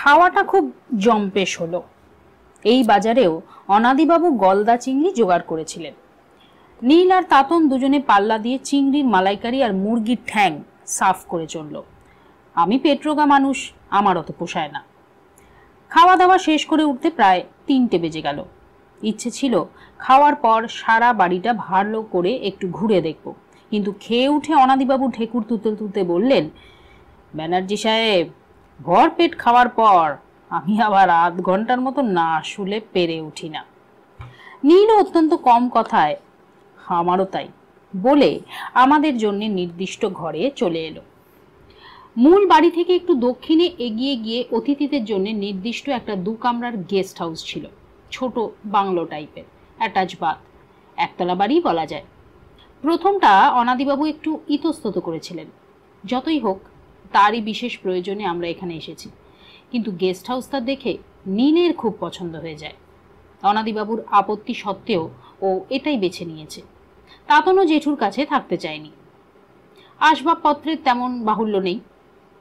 খাওয়াটা খুব জম্পেশ হলো। এই বাজারেও অনাদিবাবু গলদা চিংড়ি জোগাড় করেছিলেন। নীল আর তাতন দুজনে পাল্লা দিয়ে চিংড়ির মালাইকারি আর মুরগির ঠ্যাং সাফ করে চলল। আমি পেটরোগা মানুষ, আমার অত পোষায় না। খাওয়া দাওয়া শেষ করে উঠতে প্রায় 3টে বেজে গেল। ইচ্ছে ছিল খাওয়ার পর সারা বাড়িটা ভালো করে একটু ঘুরে দেখব, কিন্তু খেয়ে উঠে অনাদিবাবু ঠেকুর তুলতে তুলতে বললেন, ব্যানার্জি সাহেব, ভর পেট খাওয়ার পর আমি আবার আধ ঘন্টার মতো না শুলে পেরে উঠি না। নীলও অত্যন্ত কম কথায় আমারও তাই বলে আমাদের জন্য নির্দিষ্ট ঘরে চলে এলো। মূল বাড়ি থেকে একটু দক্ষিণে এগিয়ে গিয়ে অতিথিদের জন্য নির্দিষ্ট একটা 2 কামরার গেস্ট হাউস ছিল। ছোট বাংলো টাইপের, অ্যাটাচ বাথ, একতলা বাড়ি বলা যায়। প্রথমটা অনাদিবাবু একটু ইতস্তত করেছিলেন। যতই হোক, তারই বিশেষ প্রয়োজনে আমরা এখানে এসেছি, কিন্তু গেস্ট হাউসটা দেখে নীলের খুব পছন্দ হয়ে যায়। অনাদিবাবুর আপত্তি সত্ত্বেও ও এটাই বেছে নিয়েছে। তাতনও জেঠুর কাছে থাকতে চায়নি। আসবাবপত্রের তেমন বাহুল্য নেই।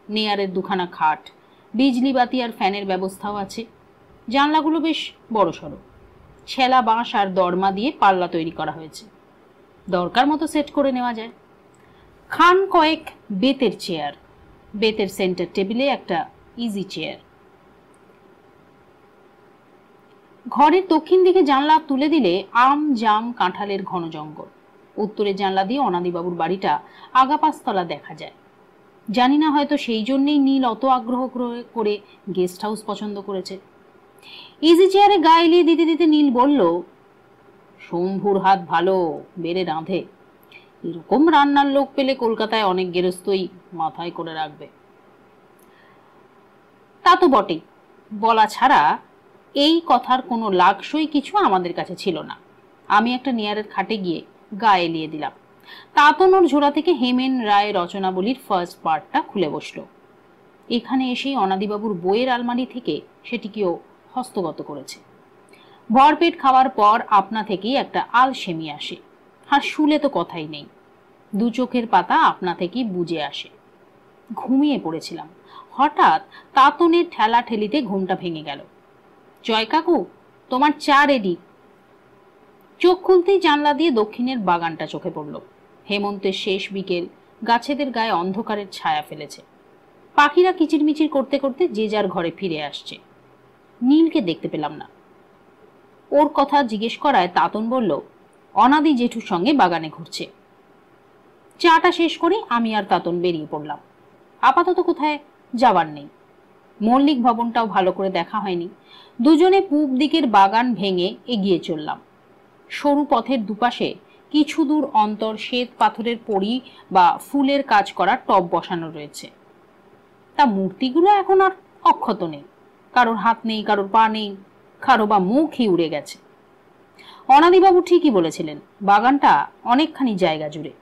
নেয়ারের 2খানা খাট, বিজলি বাতি আর ফ্যানের ব্যবস্থাও আছে। জানলাগুলো বেশ বড়সড়। ছেলা বাঁশ আর দরমা দিয়ে পাল্লা তৈরি করা হয়েছে, দরকার মতো সেট করে নেওয়া যায়। খান কয়েক বেতের চেয়ার, বেতের সেন্টার টেবিলে একটা ইজি চেয়ার। ঘরের দক্ষিণ দিকে জানলা তুলে দিলে আম জাম কাঁঠালের ঘন জঙ্গল। উত্তরের জানলা দিয়ে অনাদিবাবুর বাড়িটা আগা 5তলা দেখা যায়। জানি না, হয়তো সেই জন্যেই নীল অত আগ্রহ করে গেস্ট হাউস পছন্দ করেছে। ইজি চেয়ারে গা এলিয়ে দিতে দিতে নীল বলল, শম্ভুর হাত ভালো, বেড়ে রাঁধে। এরকম রান্নার লোক পেলে কলকাতায় অনেক গেরস্তই মাথায় করে রাখবে। তা তো বটেই, বলা ছাড়া এই কথার কোনো লাগসই কিছু আমাদের কাছে ছিল না। আমি একটা নেয়ারের খাটে গিয়ে গা এলিয়ে দিলাম। তাতনোর ঝোড়া থেকে হেমেন রায় রচনাবলীর ফার্স্ট পার্টটা খুলে বসল। এখানে এসেই অনাদিবাবুর বইয়ের আলমারি থেকে সেটিকেও হস্তগত করেছে। ভরপেট খাওয়ার পর আপনা থেকেই একটা আলসেমি আসে, আর শুলে তো কথাই নেই। 2 চোখের পাতা আপনা থেকেই বুজে আসে। ঘুমিয়ে পড়েছিলাম। হঠাৎ তাতনের ঠেলা ঠেলিতে ঘুমটা ভেঙে গেল। জয় কাকু, তোমার চা রেডি। চোখ খুলতেই জানলা দিয়ে দক্ষিণের বাগানটা চোখে পড়ল। হেমন্তের শেষ বিকেল, গাছেদের গায়ে অন্ধকারের ছায়া ফেলেছে। পাখিরা কিচিরমিচির করতে করতে যে যার ঘরে ফিরে আসছে। নীলকে দেখতে পেলাম না। ওর কথা জিজ্ঞেস করায় তাতন বলল, অনাদি জেঠুর সঙ্গে বাগানে ঘুরছে। চাটা শেষ করে আমি আর তাতন বেরিয়ে পড়লাম। আপাতত কোথায় যাবার নেই। মল্লিক ভবনটাও ভালো করে দেখা হয়নি। দুজনে পূব দিকের বাগান ভেঙে এগিয়ে চললাম। সরু পথের দুপাশে কিছু দূর অন্তর শ্বেত পাথরের পড়ি বা ফুলের কাজ করা টব বসানো রয়েছে। তা মূর্তিগুলো এখন আর অক্ষত নেই। কারোর হাত নেই, কারোর পা নেই, কারো বা মুখই উড়ে গেছে। অনাদিবাবু ঠিকই বলেছিলেন, বাগানটা অনেকখানি জায়গা জুড়ে।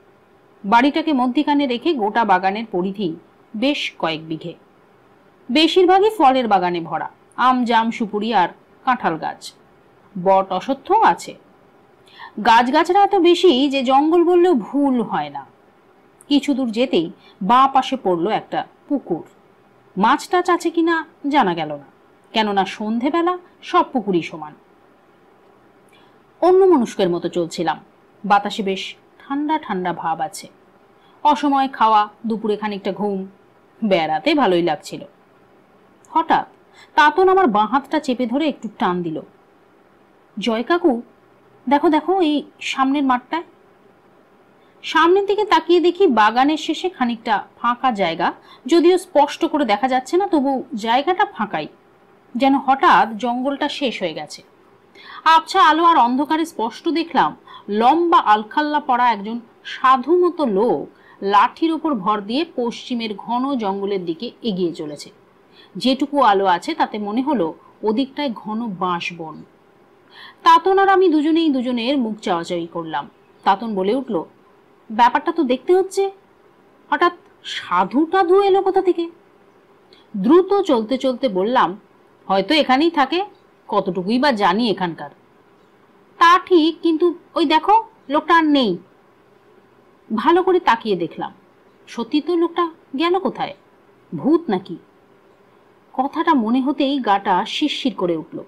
বাড়িটাকে মধ্যিখানে রেখে গোটা বাগানের পরিধি বেশ কয়েক বিঘে। বেশিরভাগই ফলের বাগানে ভরা, আম জাম সুপুরি আর কাঁঠাল গাছ। বট অশ্বত্থও আছে। গাছগাছরা এত বেশি যে জঙ্গল বললেও ভুল হয় না। কিছু দূর যেতেই বাঁ পাশে পড়লো একটা পুকুর। মাছ টাছ আছে কিনা জানা গেল না, কেননা সন্ধেবেলা সব পুকুরই সমান। অন্যমনস্কের মতো চলছিলাম। বাতাসে বেশ ঠান্ডা ঠান্ডা ভাব আছে। অসময়ে খাওয়া, দুপুরে খানিকটা ঘুম, বেড়াতে ভালোই লাগছিল। হঠাৎ তাতন আমার বাঁ হাতটা চেপে ধরে একটু টান দিল। জয় কাকু, দেখো দেখো, এই সামনের মাঠটায়। সামনের দিকে তাকিয়ে দেখি বাগানের শেষে খানিকটা ফাঁকা জায়গা, যদিও স্পষ্ট করে দেখা যাচ্ছে না, তবু জায়গাটা ফাঁকাই, যেন হঠাৎ জঙ্গলটা শেষ হয়ে গেছে। আবছা আলো আর অন্ধকারে স্পষ্ট দেখলাম লম্বা আলখাল্লা পড়া একজন সাধু মতো লোক লাঠির ওপর ভর দিয়ে পশ্চিমের ঘন জঙ্গলের দিকে এগিয়ে চলেছে। যেটুকু আলো আছে তাতে মনে হলো ওদিকটায় ঘন বাঁশ বন। তাতন আর আমি দুজনেই দুজনের মুখ চাওয়াচাওয়ি করলাম। তাতন বলে উঠল, ব্যাপারটা তো দেখতে হচ্ছে। হঠাৎ সাধু টাধু এলো কোথা থেকে? দ্রুত চলতে চলতে বললাম, হয়তো এখানেই থাকে, কতটুকুই বা জানি এখানকার। তা ঠিক, কিন্তু ওই দেখো, লোকটা আর নেই। ভালো করে তাকিয়ে দেখলাম, সত্যি তো লোকটা গেল কোথায়? ভূত নাকি? কথাটা মনে হতেই গাটা শিরশির করে উঠল।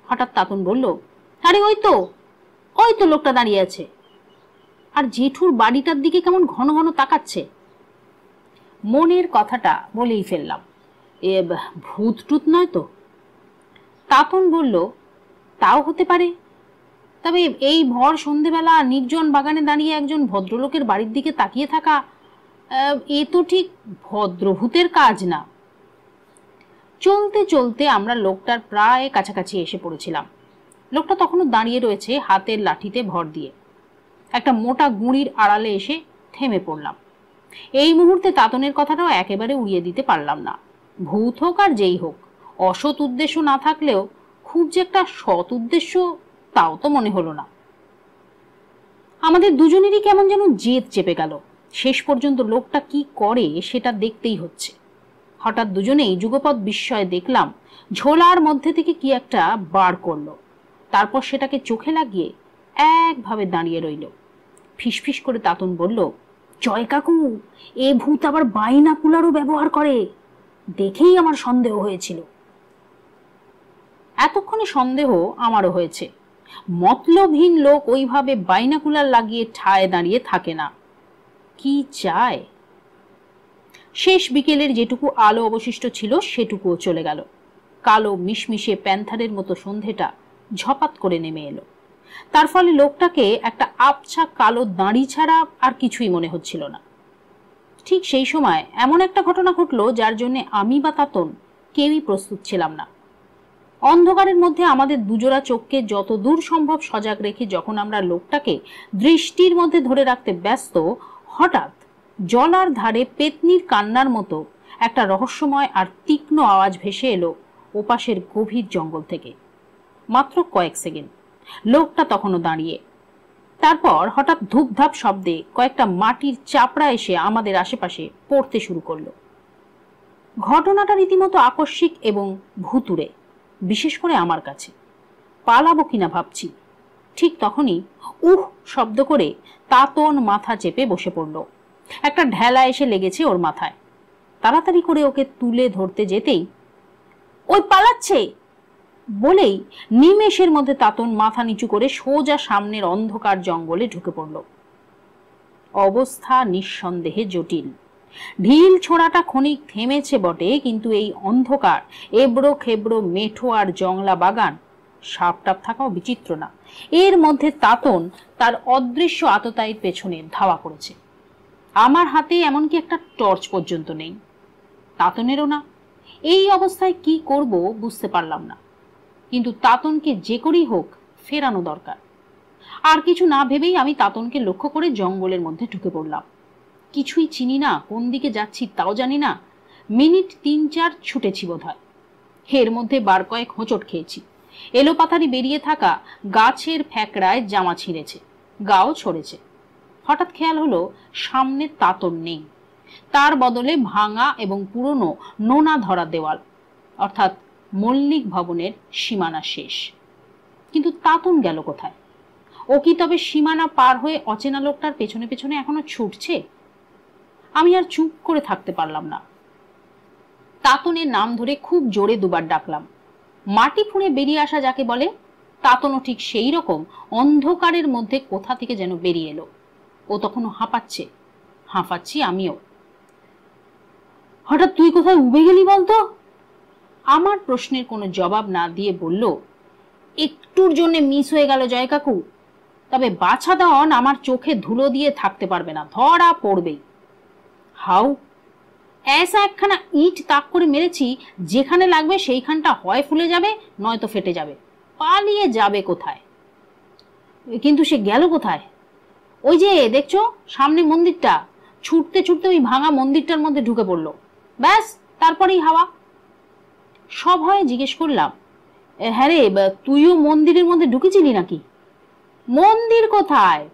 হঠাৎ তাতন বলল, আরে ওই তো লোকটা দাঁড়িয়ে আছে, আর জেঠুর বাড়িটার দিকে কেমন ঘন ঘন তাকাচ্ছে। মনের কথাটা বলেই ফেললাম, এ ভূত টুত নয় তো? তাতন বলল, তাও হতে পারে, তবে এই ভর সন্ধেবেলা নির্জন বাগানে দাঁড়িয়ে একজন ভদ্রলোকের বাড়ির দিকে তাকিয়ে থাকা, এ তো ঠিক ভদ্রভূতের কাজ না। চলতে চলতে আমরা লোকটার প্রায় কাছাকাছি এসে পড়েছিলাম। লোকটা তখনও দাঁড়িয়ে রয়েছে হাতের লাঠিতে ভর দিয়ে। একটা মোটা গুঁড়ির আড়ালে এসে থেমে পড়লাম। এই মুহূর্তে তাতনের কথাটাও একেবারে উড়িয়ে দিতে পারলাম না। ভূত হোক আর যেই হোক, অসৎ উদ্দেশ্য না থাকলেও খুব যে একটা সৎ উদ্দেশ্য তাও তো মনে হলো না। আমাদের দুজনেরই কেমন যেন জেদ চেপে গেল। শেষ পর্যন্ত লোকটা কি করে সেটা দেখতেই হচ্ছে। হঠাৎ দুজনেই যুগপৎ বিস্ময়ে দেখলাম ঝোলার মধ্যে থেকে কি একটা বার করলো, তারপর সেটাকে চোখে লাগিয়ে একভাবে দাঁড়িয়ে রইল। ফিসফিস করে তাতন বলল, জয় কাকু, এ ভূত আবার বাইনাকুলারও ব্যবহার করে, দেখেই আমার সন্দেহ হয়েছিল। এতক্ষণে সন্দেহ আমারও হয়েছে। মতলবহীন লোক ওইভাবে বাইনাকুলার লাগিয়ে ঠায় দাঁড়িয়ে থাকে না। কি চায়? শেষ বিকেলের যেটুকু আলো অবশিষ্ট ছিল সেটুকুও চলে গেল। কালো মিশমিশে প্যান্থারের মতো সন্ধেটা ঝপাত করে নেমে এলো। তার ফলে লোকটাকে একটা আবছা কালো দাঁড়ি ছাড়া আর কিছুই মনে হচ্ছিল না। ঠিক সেই সময় এমন একটা ঘটনা ঘটলো যার জন্য আমি বা তাতন কেউই প্রস্তুত ছিলাম না। অন্ধকারের মধ্যে আমাদের দুজোড়া চোখকে যত দূর সম্ভব সজাগ রেখে যখন আমরা লোকটাকে দৃষ্টির মধ্যে ধরে রাখতে ব্যস্ত, হঠাৎ জলার ধারে পেতনির কান্নার মতো একটা রহস্যময় আর তীক্ষ্ণ আওয়াজ ভেসে এলো ওপাশের গভীর জঙ্গল থেকে। মাত্র কয়েক সেকেন্ড। লোকটা তখনও দাঁড়িয়ে। তারপর হঠাৎ ধূপধাপ শব্দে কয়েকটা মাটির চাপড়া এসে আমাদের আশেপাশে পড়তে শুরু করলো। ঘটনাটা রীতিমতো আকস্মিক এবং ভুতুড়ে, বিশেষ করে আমার কাছে। পালাবো কিনা ভাবছি, ঠিক তখনই উহ শব্দ করে তাতন মাথা চেপে বসে পড়ল। একটা ঢেলা এসে লেগেছে ওর মাথায়। তাড়াতাড়ি করে ওকে তুলে ধরতে যেতেই, ওই পালাচ্ছে বলেই নিমেষের মধ্যে তাতন মাথা নিচু করে সোজা সামনের অন্ধকার জঙ্গলে ঢুকে পড়ল। অবস্থা নিঃসন্দেহে জটিল। ঢিল ছোঁড়াটা ক্ষণিক থেমেছে বটে, কিন্তু এই অন্ধকার, এবড়ো খেবড়ো মেঠো আর জংলা বাগান, সাপ টাপ থাকাও বিচিত্র না, এর মধ্যে তাতন তার অদৃশ্য আততায়ীর পেছনে ধাওয়া করেছে। আমার হাতে এমনকি একটা টর্চ পর্যন্ত নেই, তাতনেরও না। এই অবস্থায় কি করব বুঝতে পারলাম না, কিন্তু তাতনকে যে করেই হোক ফেরানো দরকার। আর কিছু না ভেবেই আমি তাতনকে লক্ষ্য করে জঙ্গলের মধ্যে ঢুকে পড়লাম। কিছুই চিনি না, কোন দিকে যাচ্ছি তাও জানি না। মিনিট ৩-৪ ছুটেছি বোধহয়। এর মধ্যে বার কয়েক হোঁচট খেয়েছি। এলোপাথারি বেরিয়ে থাকা গাছের ফ্যাকড়ায় জামা ছিঁড়েছে, গাও ছড়েছে। হঠাৎ খেয়াল হলো সামনে তাতন নেই, তার বদলে ভাঙা এবং পুরনো নোনা ধরা দেওয়াল, অর্থাৎ মল্লিক ভবনের সীমানা শেষ। কিন্তু তাতন গেল কোথায়? ও কি তবে সীমানা পার হয়ে অচেনা লোকটার পেছনে পেছনে এখনো ছুটছে? আমি আর চুপ করে থাকতে পারলাম না। তাতনের নাম ধরে খুব জোরে দুবার ডাকলাম। মাটি ফুঁড়ে বেরিয়ে আসা যাকে বলে, তাতনও ঠিক সেই রকম অন্ধকারের মধ্যে কোথা থেকে যেন বেরিয়ে এলো। ও তখনও হাঁপাচ্ছে, হাঁপাচ্ছি আমিও। হঠাৎ তুই কোথায় উবে গেলি বলতো? আমার প্রশ্নের কোনো জবাব না দিয়ে বলল, একটুর জন্য মিস হয়ে গেল জয় কাকু, তবে বাছাধন আমার চোখে ধুলো দিয়ে থাকতে পারবে না, ধরা পড়বেই। হাউ? এসা একখানা ইট তাক করে মেরেছি, যেখানে লাগবে সেইখানটা হয় ফুলে যাবে নয়তো ফেটে যাবে। পালিয়ে যাবে কোথায়? কিন্তু সে গেল কোথায়? ওই যে দেখছো সামনে মন্দিরটা, ছুটতে ছুটতে ওই ভাঙা মন্দিরটার মধ্যে ঢুকে পড়লো। ব্যাস, তারপরেই হাওয়া। সভয়ে জিজ্ঞেস করলাম, হ্যাঁ রে, তুইও মন্দিরের মধ্যে ঢুকেছিলি নাকি? মন্দির কোথায়?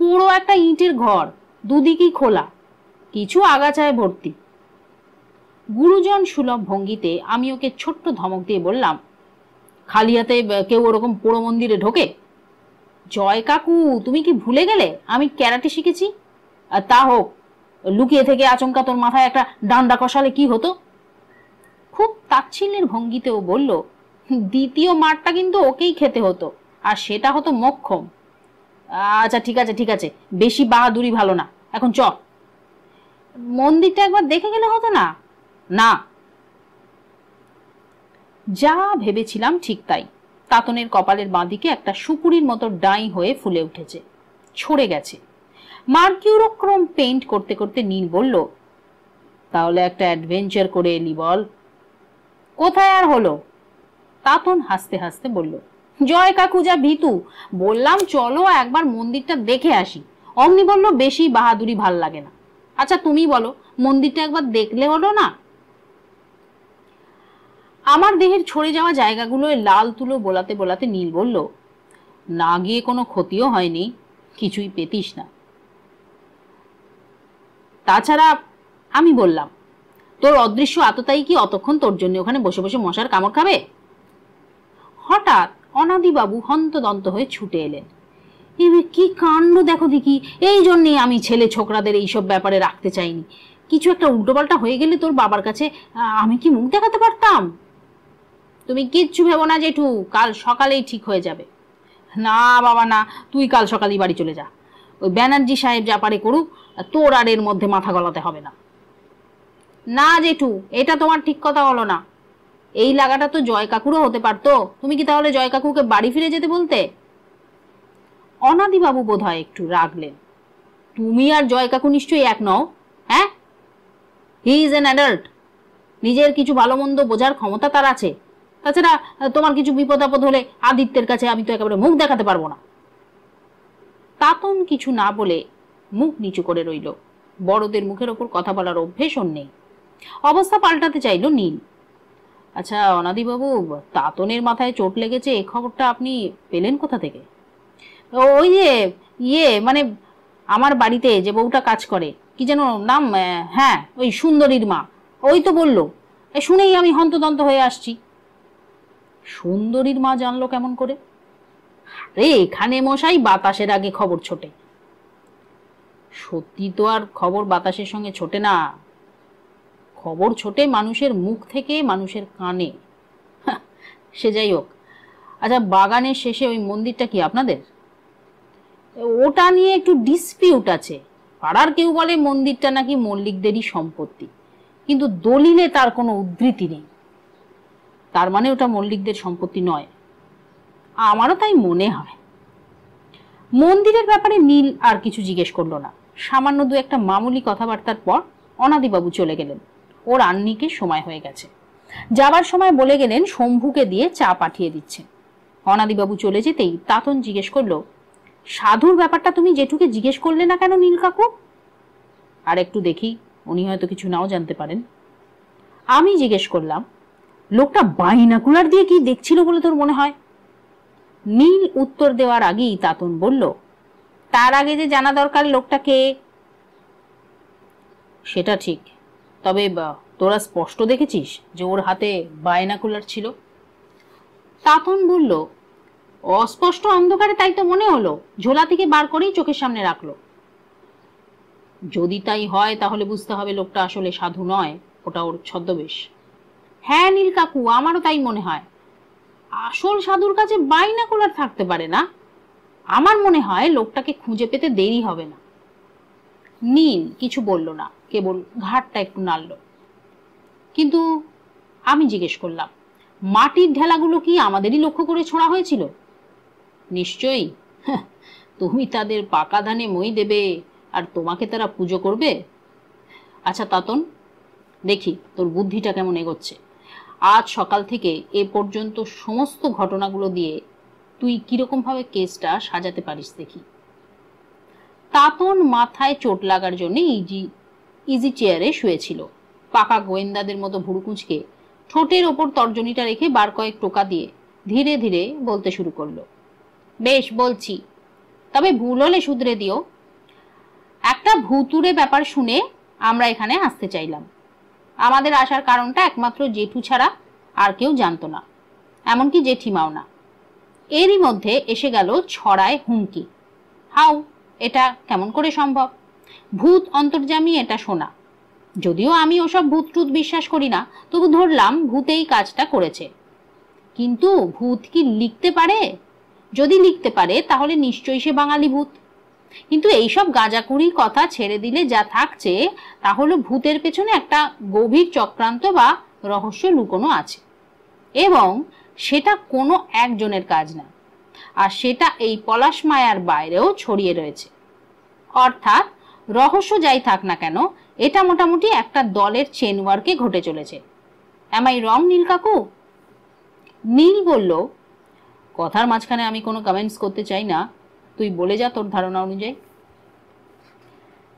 পুরো একটা ইটের ঘর, দুদিকেই খোলা, কিছু আগাছায় ভর্তি। গুরুজন সুলভ ভঙ্গিতে আমি ওকে ছোট্ট ধমক দিয়ে বললাম, খালি হাতে কেউ ওরকম পোড়ো মন্দিরে ঢোকে? জয় কাকু, তুমি কি ভুলে গেলে আমি ক্যারাটে শিখেছি? তা হোক, লুকিয়ে থেকে আচমকা তোর মাথায় একটা ডান্ডা কষালে কি হতো? খুব তাচ্ছিল্যের ভঙ্গিতেও বলল, দ্বিতীয় মারটা কিন্তু ওকেই খেতে হতো, আর সেটা হতো মোক্ষম। আচ্ছা ঠিক আছে ঠিক আছে, বেশি বাহাদুরি ভালো না, এখন চ। মন্দিরটা একবার দেখে গেলে হতো না? না। যা ভেবেছিলাম ঠিক তাই। তাতনের কপালের বাঁদিকে একটা সুপুরির মতো ডাই হয়ে ফুলে উঠেছে, ছড়ে গেছে। মার্কিউরোক্রোম পেইন্ট করতে করতে নীল বলল, তাহলে একটা অ্যাডভেঞ্চার করে এলি বল। কোথায় আর হলো? তাতন হাসতে হাসতে বলল, জয় কাকু যা ভীতু, বললাম চলো একবার মন্দিরটা দেখে আসি। অমনি বলল বেশি বাহাদুরি ভাল লাগে না। আচ্ছা তুমি বলো, মন্দিরটা একবার দেখলে হলো না? আমার দেহের ছড়ে যাওয়া জায়গাগুলোয় লাল তুলো বোলাতে বোলাতে নীল বলল, না গিয়ে কোনো ক্ষতিও হয়নি, কিছুই পেতিস না। তাছাড়া আমি বললাম, তোর অদৃশ্য আততাই কি অতক্ষণ তোর জন্য ওখানে বসে বসে মশার কামড় খাবে? হঠাৎ অনাদিবাবু হন্তদন্ত হয়ে ছুটে এলেন। কি কাণ্ড দেখো দেখি, এই জন্যেই আমি ছেলে ছোকরাদের এইসব ব্যাপারে রাখতে চাইনি। কিছু একটা উল্টোপাল্টা হয়ে গেলে তোর বাবার কাছে আমি কি মুখ দেখাতে পারতাম? তুমি কিচ্ছু ভেবো না জেঠু, কাল সকালেই ঠিক হয়ে যাবে। না বাবা না, তুই কাল সকালেই বাড়ি চলে যা। ওই ব্যানার্জি সাহেব যা পারে করুক, তোর আর এর মধ্যে মাথা গলাতে হবে না। না জেঠু, এটা তোমার ঠিক কথা হলো না। এই লাগাটা তো জয় কাকুরও হতে পারতো। তুমি কি তাহলে জয় কাকুকে বাড়ি ফিরে যেতে বলতে? অনাদিবাবু বোধ হয় একটু রাগলেন। তুমি আর জয় কাকু নিশ্চয়ই এক নও, হ্যাঁ? হি ইজ অ্যান অ্যাডাল্ট, নিজের কিছু ভালো মন্দ বোঝার ক্ষমতা তার আছে। তাছাড়া তোমার কিছু বিপদ আপদ হলে আদিত্যের কাছে আমি তো একেবারে মুখ দেখাতে পারবো না। তাতন কিছু না বলে মুখ নিচু করে রইল। বড়দের মুখের ওপর কথা বলার অভ্যেস ওর নেই। অবস্থা পাল্টাতে চাইল নীল। আচ্ছা অনাদিবাবু, তাতনের মাথায় চোট লেগেছে এই খবরটা আপনি পেলেন কোথা থেকে? ওই যে মানে আমার বাড়িতে যে বউটা কাজ করে, কি যেন নাম, হ্যাঁ ওই সুন্দরীর মা, ওই তো বলল। শুনেই আমি হন্তদন্ত হয়ে আসছি। সুন্দরীর মা জানলো কেমন করে? রে এখানে মশাই বাতাসের আগে খবর ছোটে। সত্যি তো আর খবর বাতাসের সঙ্গে ছোটে না, খবর ছোটে মানুষের মুখ থেকে, মানুষের কানে। সে যাই হোক। আচ্ছা বাগানের শেষে ওই মন্দিরটা কি আপনাদের? ওটা নিয়ে একটু ডিসপিউট আছে। পাড়ার কেউ বলে মন্দিরটা নাকি মল্লিকদেরই সম্পত্তি, কিন্তু দলিলে তার কোনো উদ্ধৃতি নেই। তার মানে ওটা মল্লিকদের সম্পত্তি নয়, আমারও তাই মনে হয়। মন্দিরের ব্যাপারে নীল আর কিছু জিজ্ঞেস করলো না। সামান্য দু একটা মামুলি কথাবার্তার পর অনাদিবাবু চলে গেলেন। ওর আন্নিকে সময় হয়ে গেছে। যাবার সময় বলে গেলেন শম্ভুকে দিয়ে চা পাঠিয়ে দিচ্ছেন। অনাদিবাবু চলে যেতেই তাতন জিজ্ঞেস করলো, সাধুর ব্যাপারটা তুমি জেঠুকে জিজ্ঞেস করলে না কেন নীল কাকু? আর একটু দেখি, উনি হয়তো কিছু নাও জানতে পারেন। আমি জিজ্ঞেস করলাম, লোকটা বাইনাকুলার দিয়ে কি দেখছিল বলে তোর মনে হয়? নীল উত্তর দেওয়ার আগেই তাতন বলল, তার আগে যে জানা দরকার লোকটা কে। সেটা ঠিক, তবে তোরা স্পষ্ট দেখেছিস যে ওর হাতে বাইনাকুলার ছিল? তাতন বলল, অস্পষ্ট অন্ধকারে তাই তো মনে হলো, ঝোলা থেকে বার করেই চোখের সামনে রাখলো। যদি তাই হয় তাহলে বুঝতে হবে লোকটা আসলে সাধু নয়, ওটা ওর ছদ্মবেশ। হ্যাঁ নীল কাকু, আমারও তাই মনে হয়। আসল সাধুর কাছে বাইনাকুলার থাকতে পারে না। আমার মনে হয় লোকটাকে খুঁজে পেতে দেরি হবে না। নীল কিছু বলল না, কেবল ঘাটটা একটু নাড়ল। কিন্তু আমি জিজ্ঞেস করলাম, মাটির ঢেলাগুলো কি আমাদেরই লক্ষ্য করে ছোঁড়া হয়েছিল? নিশ্চয়ই। তুমি তাদের পাকা ধানে মই দেবে আর তোমাকে তারা পুজো করবে। আচ্ছা তাতন, দেখি তোর বুদ্ধিটা কেমন এগোচ্ছে। আজ সকাল থেকে এ পর্যন্ত সমস্ত ঘটনাগুলো দিয়ে তুই কিরকম ভাবে কেসটা সাজাতে পারিস দেখি। তাতন মাথায় চোট লাগার জন্য ইজি চেয়ারে শুয়েছিল। পাকা গোয়েন্দাদের মতো ভুরু কুঁচকে ঠোঁটের ওপর তর্জনীটা রেখে বার কয়েক টোকা দিয়ে ধীরে ধীরে বলতে শুরু করলো। বেশ বলছি, তবে ভুল হলে শুধরে দিও। একটা ভুতুড়ে ব্যাপার শুনে আমরা এখানে আসতে চাইলাম। আমাদের আসার কারণটা একমাত্র জেঠু ছাড়া আর কেউ জানতো না, এমনকি জেঠিমাও না। এরই মধ্যে এসে গেল ছড়ায় হুমকি। হাউ, এটা কেমন করে সম্ভব? ভূত অন্তর্যামী এটা শোনা। যদিও আমি ওসব ভূত টুত বিশ্বাস করি না, তবু ধরলাম ভূতেই কাজটা করেছে। কিন্তু ভূত কি লিখতে পারে? যদি লিখতে পারে তাহলে নিশ্চয়ই সে বাঙালি ভূত। কিন্তু এইসব গাঁজাখুরি কথা ছেড়ে দিলে যা থাকছে তা হলো ভূতের পেছনে একটা গভীর চক্রান্ত বা রহস্য লুকোনো আছে, এবং সেটা কোনো একজনের কাজ না, আর সেটা এই পলাশ মায়ার বাইরেও ছড়িয়ে রয়েছে। অর্থাৎ রহস্য যাই থাক না কেন, এটা মোটামুটি একটা দলের চেন ওয়ার্কে ঘটে চলেছে। এম আই রং নীল কাকু? নীল বলল, কথার মাঝখানে আমি কোনো কমেন্টস করতে চাই না, তুই বলে যা তোর ধারণা অনুযায়ী।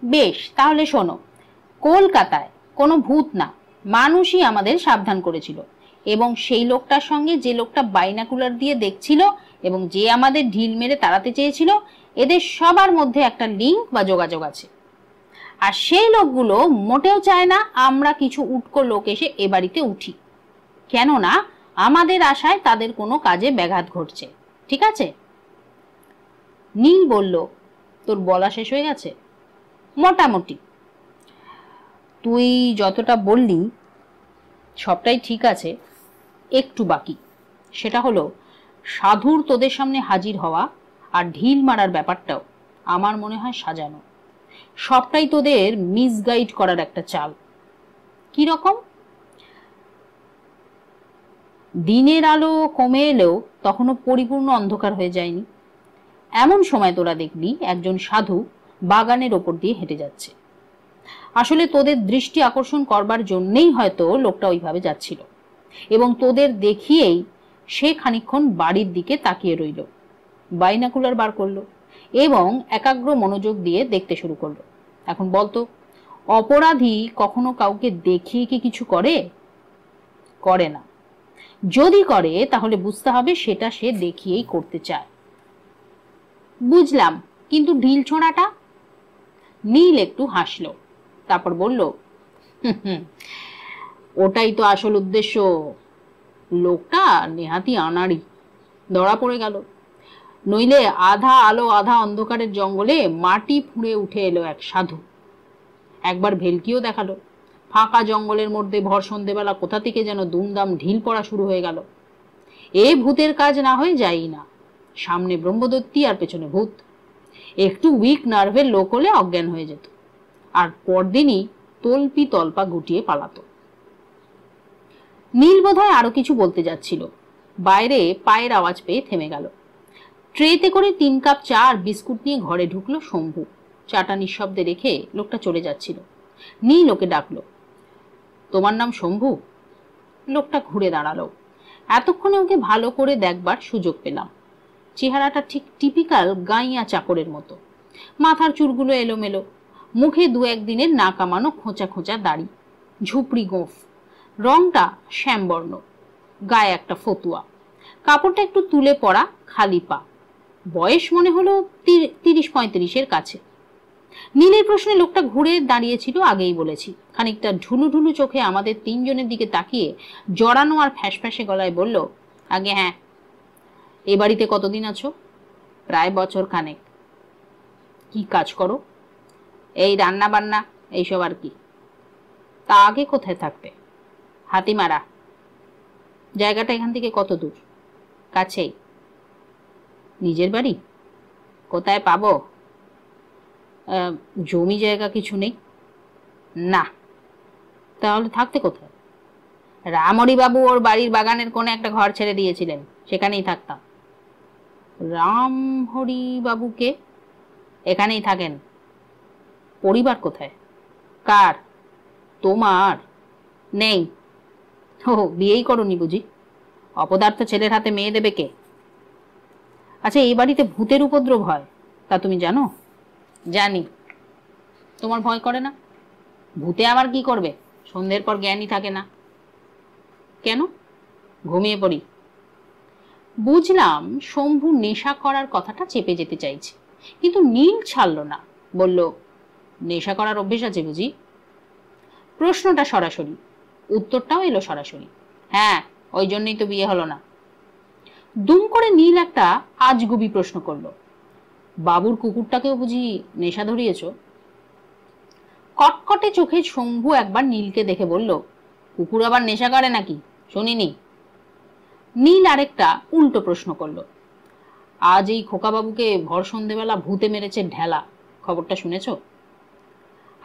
বেশ, তাহলে শোনো, কলকাতায় কোনো ভূত না, মানুষই আমাদের সাবধান করেছিল, এবং সেই লোকটার সঙ্গে যে লোকটা বাইনাকুলার দিয়ে দেখছিল এবং যে আমাদের ঢিল মেরে তাড়াতে চেয়েছিল, এদের সবার মধ্যে একটা লিঙ্ক বা যোগাযোগ আছে। আর সেই লোকগুলো মোটেও চায় না আমরা কিছু উটকো লোক এসে এ বাড়িতে উঠি, কেননা আমাদের আশায় তাদের কোনো কাজে ব্যাঘাত ঘটছে। ঠিক আছে? নীল বলল, তোর বলা শেষ হয়ে গেছে? মোটামুটি। তুই যতটা বললি সবটাই ঠিক আছে, একটু বাকি। সেটা হলো সাধুর তোদের সামনে হাজির হওয়া আর ঢিল মারার ব্যাপারটাও আমার মনে হয় সাজানো। সবটাই তোদের মিসগাইড করার একটা চাল। কি রকম? দিনের আলো কমে এলেও তখনও পরিপূর্ণ অন্ধকার হয়ে যায়নি। এমন সময় তোরা দেখবি একজন সাধু বাগানের ওপর দিয়ে হেঁটে যাচ্ছে। আসলে তোদের দৃষ্টি আকর্ষণ করবার জন্যেই হয়তো লোকটা ওইভাবে যাচ্ছিল, এবং তোদের দেখিয়েই সে খানিকক্ষণ বাড়ির দিকে তাকিয়ে রইল, বাইনাকুলার বার করলো এবং একাগ্র মনোযোগ দিয়ে দেখতে শুরু করলো। এখন বলতো, অপরাধী কখনো কাউকে দেখিয়ে কি কিছু করে? করে না। যদি করে তাহলে বুঝতে হবে সেটা সে দেখিয়েই করতে চায়। বুঝলাম, কিন্তু ঢিল ছোঁড়াটা? নীল একটু হাসলো, তারপর বলল, ওটাই তো আসল উদ্দেশ্য। লোকটা নেহাতি আনাড়ি, ধরা পড়ে গেল। নইলে আধা আলো আধা অন্ধকারের জঙ্গলে মাটি ফুঁড়ে উঠে এলো এক সাধু। একবার ভেলকিও দেখালো। ফাঁকা জঙ্গলের মধ্যে ভর সন্ধেবেলা কোথা থেকে যেন দুমদাম ঢিল পড়া শুরু হয়ে গেল। এ ভূতের কাজ না হয়ে যায়ই না। সামনে ব্রহ্মদত্তি আর পেছনে ভূত। একটু উইক নার্ভের লোক হলে অজ্ঞান হয়ে যেত, আর পরদিনই তল্পি তল্পা গুটিয়ে পালাতো। নীল বোধহয় আরো কিছু বলতে যাচ্ছিল, বাইরে পায়ের আওয়াজ পেয়ে থেমে গেল। ট্রেতে করে 3 কাপ চা আর বিস্কুট নিয়ে ঘরে ঢুকলো শম্ভু। চাটা নিঃশব্দে রেখে লোকটা চলে যাচ্ছিল। নীল ওকে ডাকলো, তোমার নাম শম্ভু? লোকটা ঘুরে দাঁড়ালো। এতক্ষণে ওকে ভালো করে দেখবার সুযোগ পেলাম। চেহারাটা ঠিক টিপিক্যাল গাইয়া চাকরের মতো। মাথার চুলগুলো এলোমেলো, মুখে 2-1 দিনের না কামানো খোঁচা খোঁচা দাড়ি, ঝুপড়ি গোঁফ, রংটা শ্যামবর্ণ, গায়ে একটা ফতুয়া, কাপড়টা একটু তুলে পড়া, খালি পা। বয়স মনে হলো 30-35-এর কাছে। নীলের প্রশ্নে লোকটা ঘুরে দাঁড়িয়েছিল, আগেই বলেছি। খানিকটা ঢুলু ঢুলু চোখে আমাদের 3 জনের দিকে তাকিয়ে জড়ানো আর ফ্যাঁসফ্যাঁসে গলায় বলল, আগে হ্যাঁ। এ বাড়িতে কতদিন আছো? প্রায় বছর খানেক। কি কাজ করো? এই রান্না বান্না এইসব আর কি। তা আগে কোথায় থাকতে? হাতিমারা। জায়গাটা এখান থেকে কত দূর? কাছেই। নিজের বাড়ি? কোথায় পাবো? জমি জায়গা কিছু নেই? না। তাহলে থাকতে কোথায়? রামহরি বাবু ওর বাড়ির বাগানের কোণে একটা ঘর ছেড়ে দিয়েছিলেন, সেখানেই থাকতাম। রামহরি বাবুকে? এখানেই থাকেন। পরিবার কোথায়? কার? তোমার? নেই। ও, বিয়েই করনি বুঝি? অপদার্থ ছেলের হাতে মেয়ে দেবে কে? আচ্ছা, এই বাড়িতে ভূতের উপদ্রব হয় তা তুমি জানো? জানি। তোমার ভয় করে না? ভূতে আমার কি করবে? সন্ধ্যের পর জ্ঞানই থাকে না। কেন? ঘুমিয়ে পড়ি। বুঝলাম শম্ভু নেশা করার কথাটা চেপে যেতে চাইছে, কিন্তু নীল ছাড়ল না। বলল, নেশা করার অভ্যেস আছে বুঝি? প্রশ্নটা সরাসরি, উত্তরটাও এলো সরাসরি। হ্যাঁ, ওই জন্যই তো বিয়ে হলো না। দুম করে নীল একটা আজগুবি প্রশ্ন করলো, বাবুর কুকুরটাকেও বুঝি নেশা ধরিয়েছ? কটকটে চোখে শম্ভু একবার নীলকে দেখে বলল, কুকুর আবার নেশা করে নাকি? শুনিনি। নীল আরেকটা উল্টো প্রশ্ন করল, আজ এই খোকাবাবুকে ভর সন্ধেবেলা ভূতে মেরেছে ঢেলা, খবরটা শুনেছ?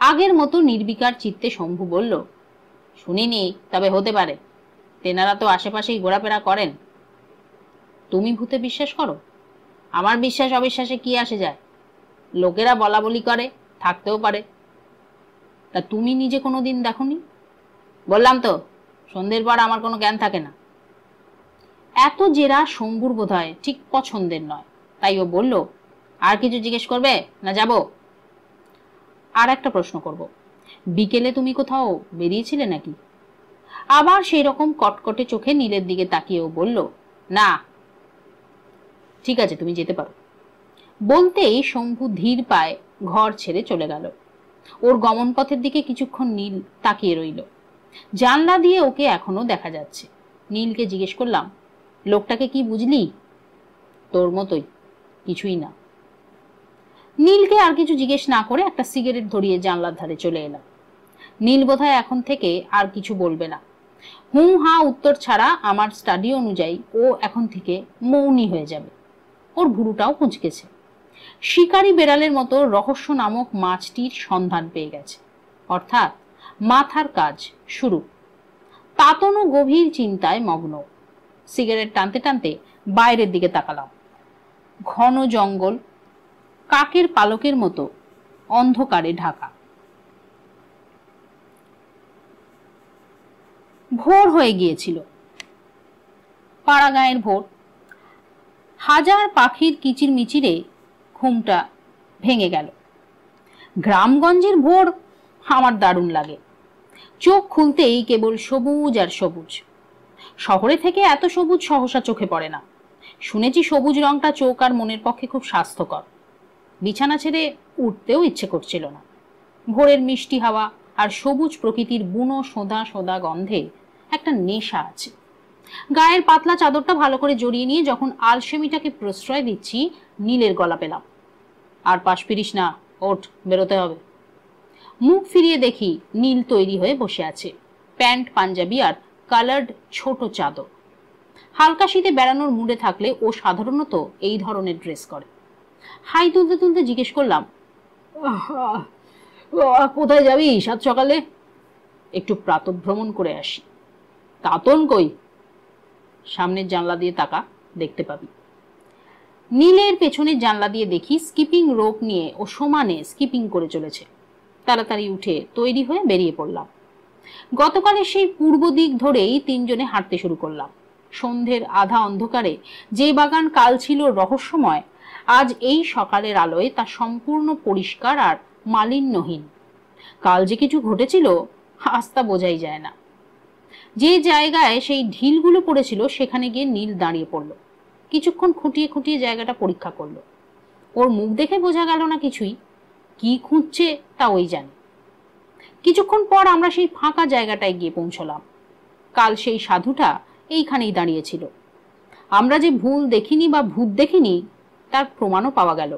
আগের মতো নির্বিকার চিত্তে শম্ভু বলল, শুনিনি, তবে হতে পারে, তেনারা তো আশেপাশেই ঘোরাফেরা করেন। তুমি ভূতে বিশ্বাস করো? আমার বিশ্বাস অবিশ্বাসে কি আসে যায়? লোকেরা বলা বলি করে, থাকতেও পারে। তা তুমি নিজে কোনোদিন দেখোনি? বললাম তো, সন্ধ্যের পর আমার কোনো জ্ঞান থাকে না। এত জেরা শম্ভুর বোধহয় ঠিক পছন্দের নয়, তাই ও বলল, আর কিছু জিজ্ঞেস করবে না যাব? আর একটা প্রশ্ন করব, বিকেলে তুমি কোথাও বেরিয়েছিলে নাকি? আবার সেই রকম কটকটে চোখে নীলের দিকে তাকিয়েও বলল, না। ঠিক আছে, তুমি যেতে পারো। বলতেই শম্ভু ধীর পায়ে ঘর ছেড়ে চলে গেল। ওর গমন পথের দিকে কিছুক্ষণ নীল তাকিয়ে রইল। জানলা দিয়ে ওকে এখনো দেখা যাচ্ছে। নীলকে জিজ্ঞেস করলাম, লোকটাকে কি বুঝলি? তোর মতোই, কিছুই না। নীলকে আর কিছু জিজ্ঞেস না করে একটা সিগারেট ধরিয়ে জানলার ধারে চলে এলাম। নীল বোধহয় এখন থেকে আর কিছু বলবে না। হুঁ হা উত্তর ছাড়া আমার স্টাডি অনুযায়ী ও এখন থেকে মৌনী হয়ে যাবে। ওর ভুরুটাও কুঁচকেছে। শিকারী বেড়ালের মতো রহস্য নামক মাছটির সন্ধান পেয়ে গেছে, অর্থাৎ মাথার কাজ শুরু। তাতনও গভীর চিন্তায় মগ্ন। সিগারেট টানতে টানতে বাইরের দিকে তাকালাম। ঘন জঙ্গল, কাকের পালকের মতো অন্ধকারে ঢাকা। ভোর হয়ে গিয়েছিল, পাড়াগাঁয়ের ভোর। হাজার পাখির কিচির মিচিরে ঘুমটা ভেঙে গেল। গ্রামগঞ্জের ভোর আমার দারুণ লাগে। চোখ খুলতেই কেবল সবুজ আর সবুজ। শহরে থেকে এত সবুজ সহসা চোখে পড়ে না। শুনেছি সবুজ রংটা চোখ আর মনের পক্ষে খুব স্বাস্থ্যকর। বিছানা ছেড়ে উঠতেও ইচ্ছে করছিল না। ভোরের মিষ্টি হাওয়া আর সবুজ প্রকৃতির বুনো সোঁদা সোঁদা গন্ধে একটা নেশা আছে। গায়ের পাতলা চাদরটা ভালো করে জড়িয়ে নিয়ে যখন আলসেমিটাকে প্রশ্রয় দিচ্ছি, নীলের গলা পেলাম, আর পাশ ফিরিস না, ওঠ, বেরোতে হবে। মুখ ফিরিয়ে দেখি নীল তৈরি হয়ে বসে আছে, প্যান্ট পাঞ্জাবি আর কালার্ড ছোট চাদর। হালকা শীতে বেড়ানোর মুডে থাকলে ও সাধারণত এই ধরনের ড্রেস করে। হাই তুলতে তুলতে জিজ্ঞেস করলাম, কোথায় যাবি সাত সকালে? একটু প্রাতঃভ্রমণ করে আসি। তাতন কই? সামনের জানলা দিয়ে তাকা, দেখতে পাবি। নীলের পেছনের জানলা দিয়ে দেখি স্কিপিং রোপ নিয়ে ও সমানে স্কিপিং করে চলেছে। তাড়াতাড়ি উঠে তৈরি হয়ে বেরিয়ে পড়লাম। গতকালের সেই পূর্ব দিক ধরেই তিনজনে হাঁটতে শুরু করলাম। সন্ধ্যের আধা অন্ধকারে যে বাগান কাল ছিল রহস্যময়, আজ এই সকালের আলোয় তা সম্পূর্ণ পরিষ্কার আর মালিন্যহীন। কাল যে কিছু ঘটেছিল আজ তা বোঝাই যায় না। যে জায়গায় সেই ঢিলগুলো পড়েছিল সেখানে গিয়ে নীল দাঁড়িয়ে পড়ল। কিছুক্ষণ খুঁটিয়ে খুঁটিয়ে জায়গাটা পরীক্ষা করলো। ওর মুখ দেখে বোঝা গেল না কিছুই, কি খুঁজছে তা ওই জানে। কিছুক্ষণ পর আমরা সেই ফাঁকা জায়গাটায় গিয়ে পৌঁছলাম। কাল সেই সাধুটা এইখানেই দাঁড়িয়েছিল। আমরা যে ভুল দেখিনি বা ভূত দেখিনি তার প্রমাণও পাওয়া গেল।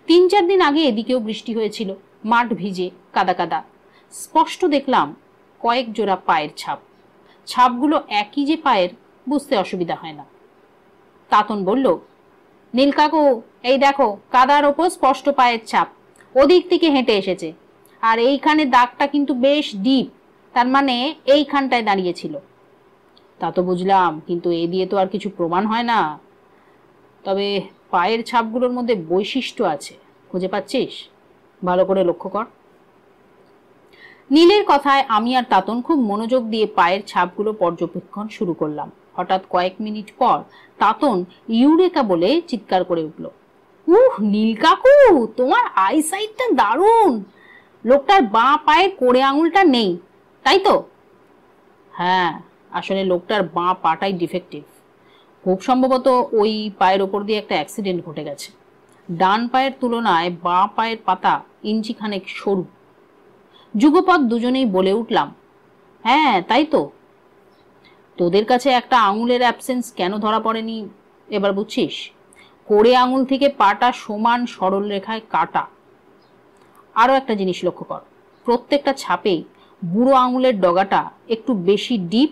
3-4 দিন আগে এদিকেও বৃষ্টি হয়েছিল, মাঠ ভিজে কাদা কাদা। স্পষ্ট দেখলাম কয়েক জোড়া পায়ের ছাপ। ছাপগুলো একই যে পায়ের বুঝতে অসুবিধা হয় না। তাতন বলল, নীল কাকু, এই দেখো কাদার ওপর স্পষ্ট পায়ের ছাপ, ওদিক থেকে হেঁটে এসেছে। আর এইখানে দাগটা কিন্তু বেশ ডিপ, তার মানে এইখানটায় দাঁড়িয়েছিল। তা তো বুঝলাম, কিন্তু এ দিয়ে তো আর কিছু প্রমাণ হয় না। তবে পায়ের ছাপগুলোর মধ্যে বৈশিষ্ট্য আছে, খুঁজে পাচ্ছিস? ভালো করে লক্ষ্য কর। নীলের কথায় আমি আর তাতন খুব মনোযোগ দিয়ে পায়ের ছাপগুলো পর্যবেক্ষণ শুরু করলাম। হঠাৎ কয়েক মিনিট পর তাতন ইউরেকা বলে চিৎকার করে উঠল, নীল কাকু, তোমার আইসাইটটা দারুণ। লোকটার বাঁ পায়ের কোড়ে আঙুলটা নেই, তাই তো? হ্যাঁ, আসলে লোকটার বাঁ পাটাই ডিফেক্টিভ। খুব সম্ভবত ওই পায়ের ওপর দিয়ে একটা অ্যাক্সিডেন্ট ঘটে গেছে। ডান পায়ের তুলনায় বাঁ পায়ের পাতা ইঞ্চিখানেক সরু। যুগপৎ দুজনেই বলে উঠলাম, হ্যাঁ তাই তো। তোদের কাছে একটা আঙুলের অ্যাবসেন্স কেন ধরা পড়েনি এবার বুঝছিস? কোড়ে আঙুল থেকে পাটা সমান সরল রেখায় কাটা। আরো একটা জিনিস লক্ষ্য কর, প্রত্যেকটা ছাপেই বুড়ো আঙুলের ডগাটা একটু বেশি ডিপ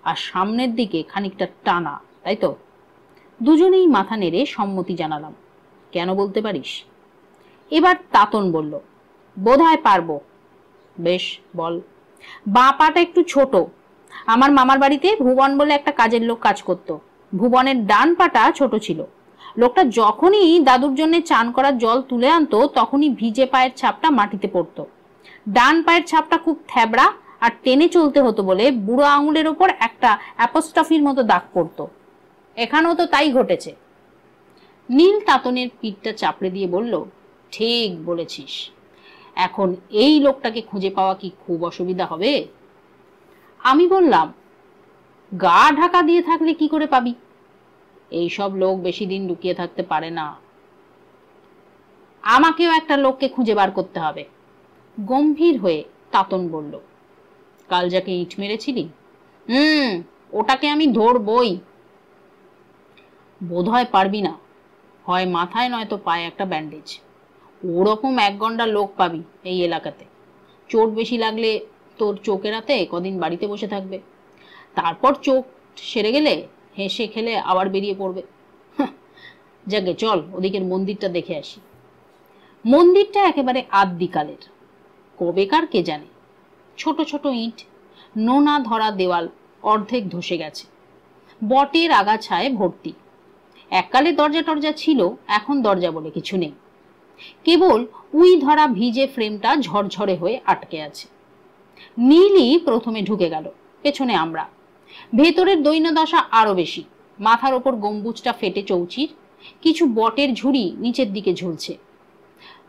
আর সামনের দিকে খানিকটা টানা, তাই তো? দুজনেই মাথা নেড়ে সম্মতি জানালাম। কেন বলতে পারিস? এবার তাতন বলল, বোধহয় পারবো। বেশ, বল। বাঁ পাটা একটু ছোট। আমার মামার বাড়িতে ভুবন বলে একটা কাজের লোক কাজ করত। ভুবনের ডান পাটা ছোট ছিল। লোকটা যখনই দাদুর জন্য চান করার জল তুলে আনতো তখনই ভিজে পায়ের ছাপটা মাটিতে পড়তো। ডান পায়ের ছাপটা খুব থ্যাবড়া আর টেনে চলতে হতো বলে বুড়ো আঙুলের ওপর একটা অ্যাপোস্ট্রফির মতো দাগ পড়তো। এখানেও তো তাই ঘটেছে। নীল তাতনের পিঠটা চাপড়ে দিয়ে বলল, ঠিক বলেছিস। এখন এই লোকটাকে খুঁজে পাওয়া কি খুব অসুবিধা হবে? আমি বললাম, গা ঢাকা দিয়ে থাকলে কি করে পাবি? এইসব লোক বেশি দিন লুকিয়ে থাকতে পারে না। আমাকেও একটা লোককে খুঁজে বার করতে হবে। গম্ভীর হয়ে তাতন বলল, কাল যাকে ইট মেরেছিলি? ওটাকে আমি ধরবই। বোধহয় পারবি না। হয় মাথায় নয়তো পায়ে একটা ব্যান্ডেজ। ওরকম এক গন্ডা লোক পাবি এই এলাকাতে। চোট বেশি লাগলে তোর চোখেরাতে কদিন বাড়িতে বসে থাকবে, তারপর চোখ সেরে গেলে হেসে খেলে আবার বেরিয়ে পড়বে। যাকে চল ওদিকের মন্দিরটা দেখে আসি। মন্দিরটা একেবারে আদ্যিকালের, কবেকার কে জানে। ছোট ছোট ইট, নোনা ধরা দেওয়াল অর্ধেক ধসে গেছে, বটের আগাছায় ভর্তি। এককালে দরজা টরজা ছিল, এখন দরজা বলে কিছু নেই। কেবল উই ধরা ভিজে ফ্রেমটা ঝরঝরে হয়ে আটকে আছে। নীলই প্রথমে ঢুকে গেল, পেছনে আমরা। ভেতরের দৈন্যদশা আরো বেশি। মাথার ওপর গম্বুজটা ফেটে চৌচির, কিছু বটের ঝুড়ি নিচের দিকে ঝুলছে।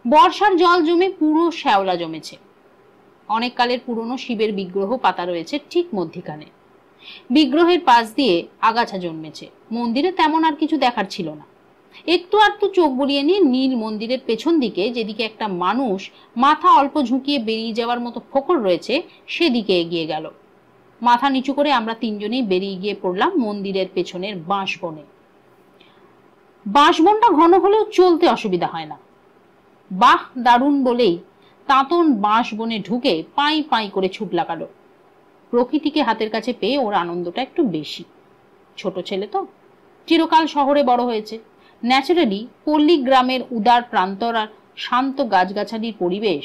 বর্ষার জল জমে পুরো শ্যাওলা জমেছে। অনেক কালের পুরনো শিবের বিগ্রহ পাতা রয়েছে ঠিক মধ্যিখানে। বিগ্রহের পাশ দিয়ে আগাছা জন্মেছে। মন্দিরে তেমন আর কিছু দেখার ছিল না। একটু আধটু চোখ বুলিয়ে নিয়ে নীল মন্দিরের পেছন দিকে, যেদিকে একটা মানুষ মাথা অল্প ঝুঁকিয়ে বেরিয়ে যাওয়ার মতো ফোকর রয়েছে, সেদিকে এগিয়ে গেল। মাথা নিচু করে আমরা তিনজনেই বেরিয়ে গিয়ে পড়লাম মন্দিরের পেছনের বাঁশবনে। বাঁশবনটা ঘন হলেও চলতে অসুবিধা হয় না। বাহ, দারুণ বলেই তাতন বাঁশবনে ঢুকে পাই পাই করে ছুট লাগালো। প্রকৃতিকে হাতের কাছে পেয়ে ওর আনন্দটা একটু বেশি। ছোট ছেলে তো, চিরকাল শহরে বড় হয়েছে। ন্যাচারালি পল্লী গ্রামের উদার প্রান্তর আর শান্ত গাছগাছালির পরিবেশ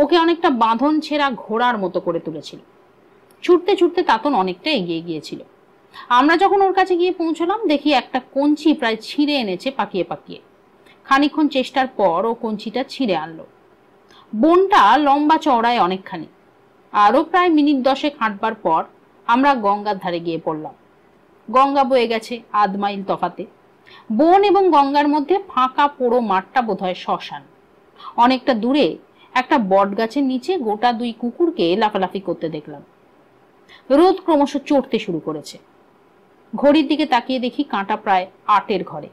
ওকে অনেকটা বাঁধন ছেঁড়া ঘোড়ার মতো করে তুলেছিল। ছুটতে ছুটতে তাতন অনেকটা এগিয়ে গিয়েছিল। আমরা যখন ওর কাছে গিয়ে পৌঁছলাম, দেখি একটা কঞ্চি প্রায় ছিঁড়ে এনেছে পাকিয়ে পাকিয়ে। খানিকক্ষণ চেষ্টার পর ও কঞ্চিটা ছিঁড়ে আনলো। বনটা লম্বা চওড়ায় অনেকখানি। আরো প্রায় মিনিট 10 হাঁটবার পর আমরা গঙ্গার ধারে গিয়ে পড়লাম। গঙ্গা বয়ে গেছে 1/2 মাইল তফাতে। বন এবং গঙ্গার মধ্যে ফাঁকা পোড়ো মাঠটা বোধহয় শ্মশান। অনেকটা দূরে একটা বট গাছের নিচে গোটা 2 কুকুরকে লাফালাফি করতে দেখলাম। রোদ ক্রমশ চড়তে শুরু করেছে। ঘড়ির দিকে তাকিয়ে দেখি কাঁটা প্রায় 8-এর ঘরে।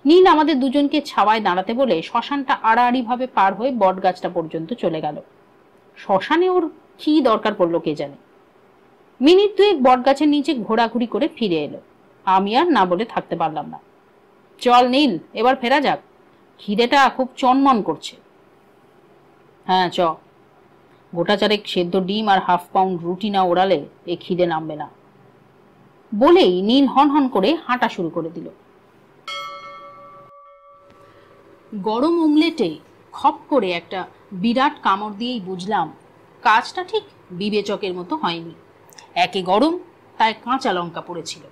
নীল আমাদের দুজনকে ছাওয়ায় দাঁড়াতে বলে শ্মশানটা আড়াআড়ি ভাবে পার হয়ে বট গাছটা পর্যন্ত চলে গেল। শ্মশানে ওর কি দরকার পড়লো কে জানে। মিনিট 2 বট গাছের নিচে ঘোরাঘুরি করে ফিরে এলো। আমি আর না বলে থাকতে পারলাম না। চল নীল, এবার ফেরা যাক, খিদেটা খুব চনমন করছে। হ্যাঁ চ। গোটা 4 সেদ্ধ ডিম আর হাফ পাউন্ড রুটি না ওড়ালে এ খিদে নামবে না। বলেই নীল হনহন করে হাঁটা শুরু করে দিল। গরম অমলেটে খপ করে একটা বিরাট কামড় দিয়েই বুঝলাম কাজটা ঠিক বিবেচকের মতো হয়নি। একে গরম, তাই কাঁচা লঙ্কা পড়েছিল।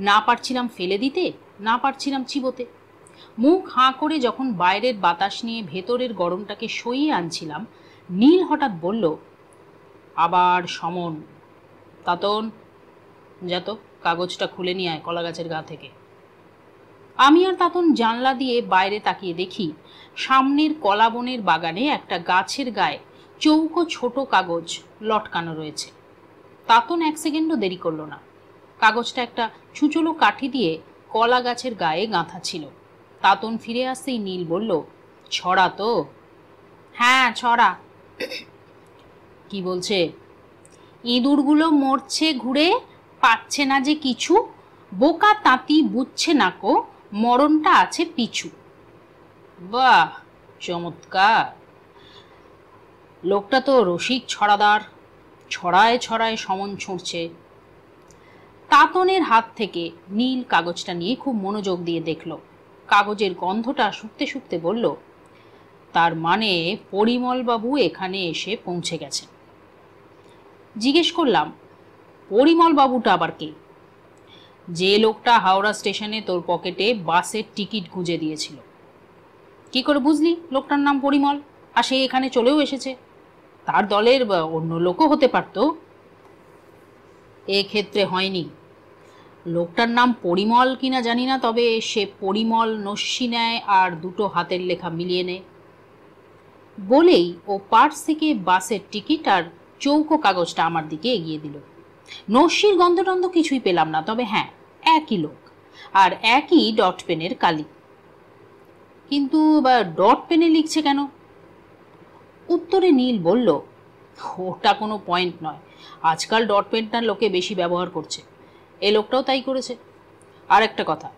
না পারছিলাম ফেলে দিতে, না পারছিলাম চিবোতে। মুখ হাঁ করে যখন বাইরের বাতাস নিয়ে ভেতরের গরমটাকে সইয়ে আনছিলাম, নীল হঠাৎ বলল, আবার সমন। তাতন, যা তো কাগজটা খুলে নিয়ে আয় কলা গাছের গা থেকে। আমি আর তাতন জানলা দিয়ে বাইরে তাকিয়ে দেখি সামনের কলাবনের বাগানে একটা গাছের গায়ে চৌকো ছোট কাগজ লটকানো রয়েছে। তাতন 1 সেকেন্ডও দেরি করলো না। কাগজটা একটা ছুঁচলো কাঠি দিয়ে কলা গাছের গায়ে গাঁথা ছিল। তাতন ফিরে আসতেই নীল বলল, ছড়া তো? হ্যাঁ ছড়া। কি বলছে? ইঁদুরগুলো মরছে ঘুরে, পাচ্ছে না যে কিছু, বোকা তাঁতি বুঝছে না কো, মরণটা আছে পিছু। বাহ, চমৎকার। লোকটা তো রসিক ছড়াদার, ছড়ায় ছড়ায় সমন ছুঁড়ছে। তাতনের হাত থেকে নীল কাগজটা নিয়ে খুব মনোযোগ দিয়ে দেখল। কাগজের গন্ধটা শুকতে শুকতে বলল, তার মানে পরিমলবাবু এখানে এসে পৌঁছে গেছেন। জিজ্ঞেস করলাম, পরিমলবাবুটা আবার কে? যে লোকটা হাওড়া স্টেশনে তোর পকেটে বাসের টিকিট গুঁজে দিয়েছিল। কি করে বুঝলি লোকটার নাম পরিমল, আর সে এখানে চলেও এসেছে? তার দলের অন্য লোকও হতে পারত। এক্ষেত্রে হয়নি। লোকটার নাম পরিমল কিনা জানি না, তবে সে পরিমল নস্যি নেয় আর দুটো হাতের লেখা মিলিয়ে নেয়। বলেই ও পার্স থেকে বাসের টিকিট আর চৌকো কাগজটা আমার দিকে এগিয়ে দিল। নস্যির গন্ধটন্ধ কিছুই পেলাম না, তবে হ্যাঁ, একই লোক আর একই ডট পেনের কালি। কিন্তু ডট পেনে লিখছে কেন? উত্তরে নীল বলল, ওটা কোনো পয়েন্ট নয়। আজকাল ডট পেনটা লোকে বেশি ব্যবহার করছে, এ লোকটাও তাই করেছে। আর একটা কথা,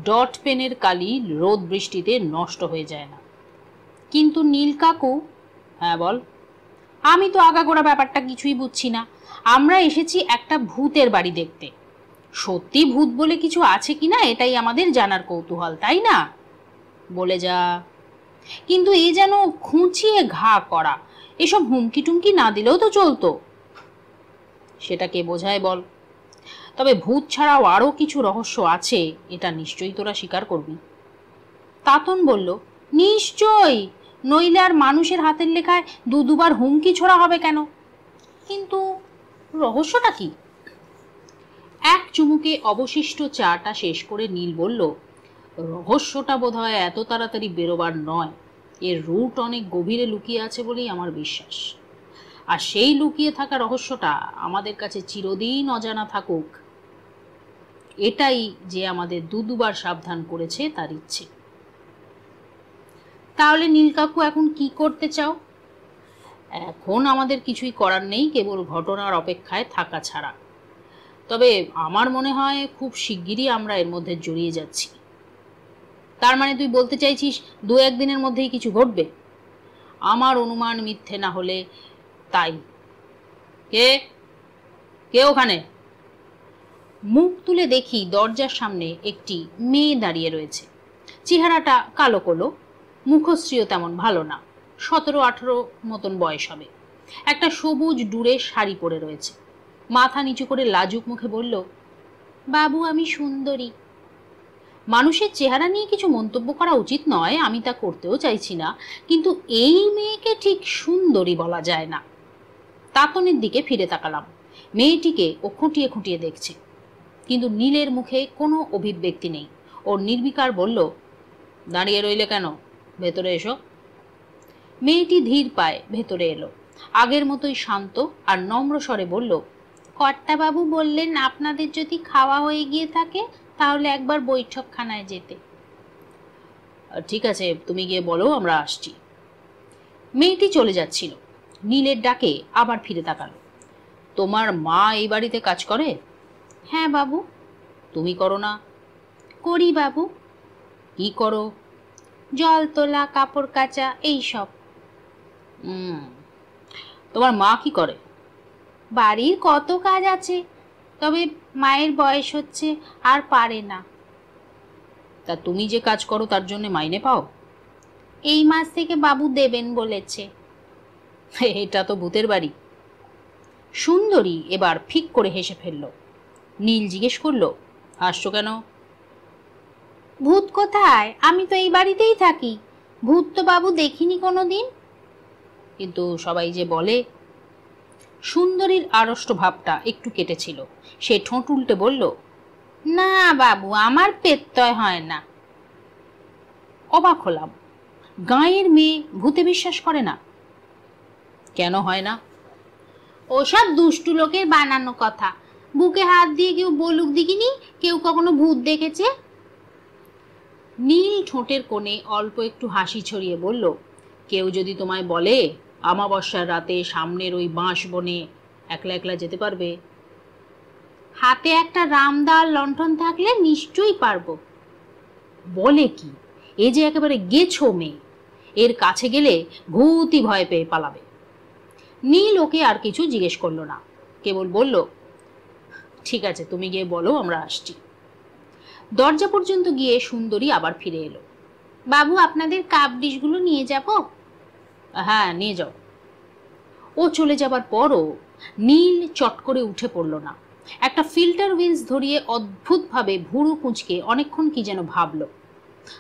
ডট পেনের কালি রোদ বৃষ্টিতে নষ্ট হয়ে যায় না। কিন্তু নীল কাকু। হ্যাঁ বল। আমি তো আগাগোড়া ব্যাপারটা কিছুই বুঝছি না। আমরা এসেছি একটা ভূতের বাড়ি দেখতে। সত্যি ভূত বলে কিছু আছে কিনা এটাই আমাদের জানার কৌতূহল, তাই না? বলে যা। কিন্তু এ যেন খুঁচিয়ে ঘা করা। এসব হুমকি টুমকি না দিলেও তো চলতো। সেটা কে বোঝায় বল? তবে ভূত ছাড়াও আরও কিছু রহস্য আছে, এটা নিশ্চয়ই তোরা স্বীকার করবি। তাতন বলল, নিশ্চয়ই, নইলে আর মানুষের হাতের লেখায় দুবার হুমকি ছোড়া হবে কেন? কিন্তু রহস্যটা কি? এক চুমুকে অবশিষ্ট চাটা শেষ করে নীল বলল, রহস্যটা বোধহয় এত তাড়াতাড়ি বেরোবার নয়। এর রুট অনেক গভীরে লুকিয়ে আছে বলেই আমার বিশ্বাস। আর সেই লুকিয়ে থাকা রহস্যটা আমাদের কাছে চিরদিন অজানা থাকুক, এটাই যে আমাদের দুবার সাবধান করেছে তার ইচ্ছে। তাহলে নীল কাকু এখন কি করতে চাও? এখন আমাদের কিছুই করার নেই, কেবল ঘটনার অপেক্ষায় থাকা ছাড়া। তবে আমার মনে হয় খুব শিগগিরই আমরা এর মধ্যে জড়িয়ে যাচ্ছি। তার মানে তুই বলতে চাইছিস 2-1 দিনের মধ্যেই কিছু ঘটবে? আমার অনুমান মিথ্যে না হলে তাই। কে কে ওখানে? মুখ তুলে দেখি দরজার সামনে একটি মেয়ে দাঁড়িয়ে রয়েছে। চেহারাটা কালো কালো, মুখশ্রীও তেমন ভালো না। 17-18 মতন বয়স হবে। একটা সবুজ ডুরে শাড়ি পরে রয়েছে। মাথা নিচু করে লাজুক মুখে বলল, বাবু আমি সুন্দরী। মানুষের চেহারা নিয়ে কিছু মন্তব্য করা উচিত নয়, আমি তা করতেও চাইছি না, কিন্তু এই মেয়েকে ঠিক সুন্দরী বলা যায় না। তাতনের দিকে ফিরে তাকালাম। মেয়েটিকে ও খুঁটিয়ে খুঁটিয়ে দেখছে, কিন্তু নীলের মুখে কোনো অভিব্যক্তি নেই। ও নির্বিকার বলল, দাঁড়িয়ে রইলে কেন, ভেতরে এসো। মেয়েটি ধীর পায়ে ভেতরে এলো। আগের মতোই শান্ত আর নম্র স্বরে বলল, কর্তাবাবু বললেন আপনাদের যদি খাওয়া হয়ে গিয়ে থাকে তাহলে একবার বৈঠকখানায় যেতে। ঠিক আছে, তুমি গিয়ে বলো, আমরা আসছি। মেয়েটি চলে যাচ্ছিল। নীলের ডাকে আবার ফিরে তাকালো। তোমার মা এই বাড়িতে কাজ করে? হ্যাঁ বাবু। তুমি করো না? করি বাবু। কি করো? জল তোলা, কাপড় কাচা, এই সব। তোমার মা কি করে? বাড়ির কত কাজ আছে, তবে মায়ের বয়স হচ্ছে আর পারে না। তা তুমি যে কাজ করো তার জন্য মাইনে পাও? এই মাস থেকে বাবু দেবেন বলেছে। এটা তো ভূতের বাড়ি। সুন্দরী এবার ফিক করে হেসে ফেলল। নীল জিজ্ঞেস করলো, হাসছো কেন? ভূত কোথায়? আমি তো এই বাড়িতেই থাকি। ভূত তো বাবু দেখিনি কোনোদিন। কিন্তু সবাই যে বলে। সুন্দরীর আড়ষ্ট ভাবটা একটু কেটেছিল। সে ঠোঁট উল্টে বলল, না বাবু, আমার পেত্তয় হয় না। অবাক হলাম। গাঁয়ের মেয়ে ভূতে বিশ্বাস করে না? কেন হয় না? ওসব দুষ্টু লোকের বানানো কথা। বুকে হাত দিয়ে কেউ বলুক দেখিনি কেউ কখনো ভূত দেখেছে। নীল ঠোঁটের কোণে অল্প একটু হাসি ছড়িয়ে বলল, কেউ যদি তোমায় বলে আমাবস্যার রাতে সামনের ওই বাঁশ বনে একলা একলা যেতে পারবে? হাতে একটা রামদার লণ্ঠন থাকলে নিশ্চয়ই পারবো। বলে কি, এ যে একেবারে গেছো মেয়ে। এর কাছে গেলে ভূতই ভয় পেয়ে পালাবে। নীল ওকে আর কিছু জিজ্ঞেস করলো না, কেবল বলল, ঠিক আছে, তুমি গিয়ে বলো, আমরা আসছি। দরজা পর্যন্ত গিয়ে সুন্দরী আবার ফিরে এলো। বাবু, আপনাদের কাপ ডিশগুলো নিয়ে যাব? হ্যাঁ, নিয়ে যাও। ও চলে যাবার পরও নীল চট করে উঠে পড়ল না। একটা ফিল্টার হুইলস ধরিয়ে অদ্ভুতভাবে ভুরু কুঁচকে অনেকক্ষণ কি যেন ভাবল।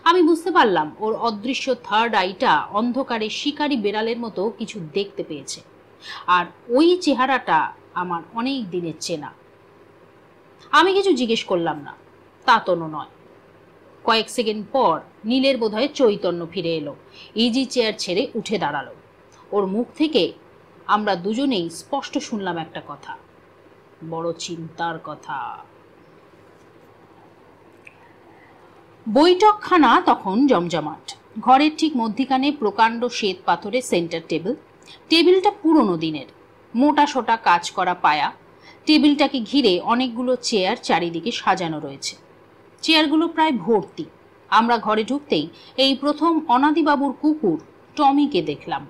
আমি বুঝতে পারলাম ওর অদৃশ্য থার্ড আইটা অন্ধকারে শিকারী বেড়ালের মতো কিছু দেখতে পেয়েছে, আর ওই চেহারাটা আমার অনেক দিনের চেনা। আমি কিছু জিজ্ঞেস করলাম না, তা তো নয়। কয়েক সেকেন্ড পর নীলের বোধহয় চৈতন্য ফিরে এলো। ইজি চেয়ার ছেড়ে উঠে দাঁড়ালো। ওর মুখ থেকে আমরা দুজনেই স্পষ্ট শুনলাম একটা কথা, বড় চিন্তার কথা। বৈঠকখানা তখন জমজমাট। ঘরের ঠিক মধ্যিখানে প্রকাণ্ড শ্বেত পাথরের সেন্টার টেবিল। টেবিলটা পুরনো দিনের, মোটা সোটা কাজ করা পায়া। টেবিলটাকে ঘিরে অনেকগুলো চেয়ার চারিদিকে সাজানো রয়েছে। চেয়ারগুলো প্রায় ভর্তি। আমরা ঘরে ঢুকতেই এই প্রথম অনাদিবাবুর কুকুর টমিকে দেখলাম।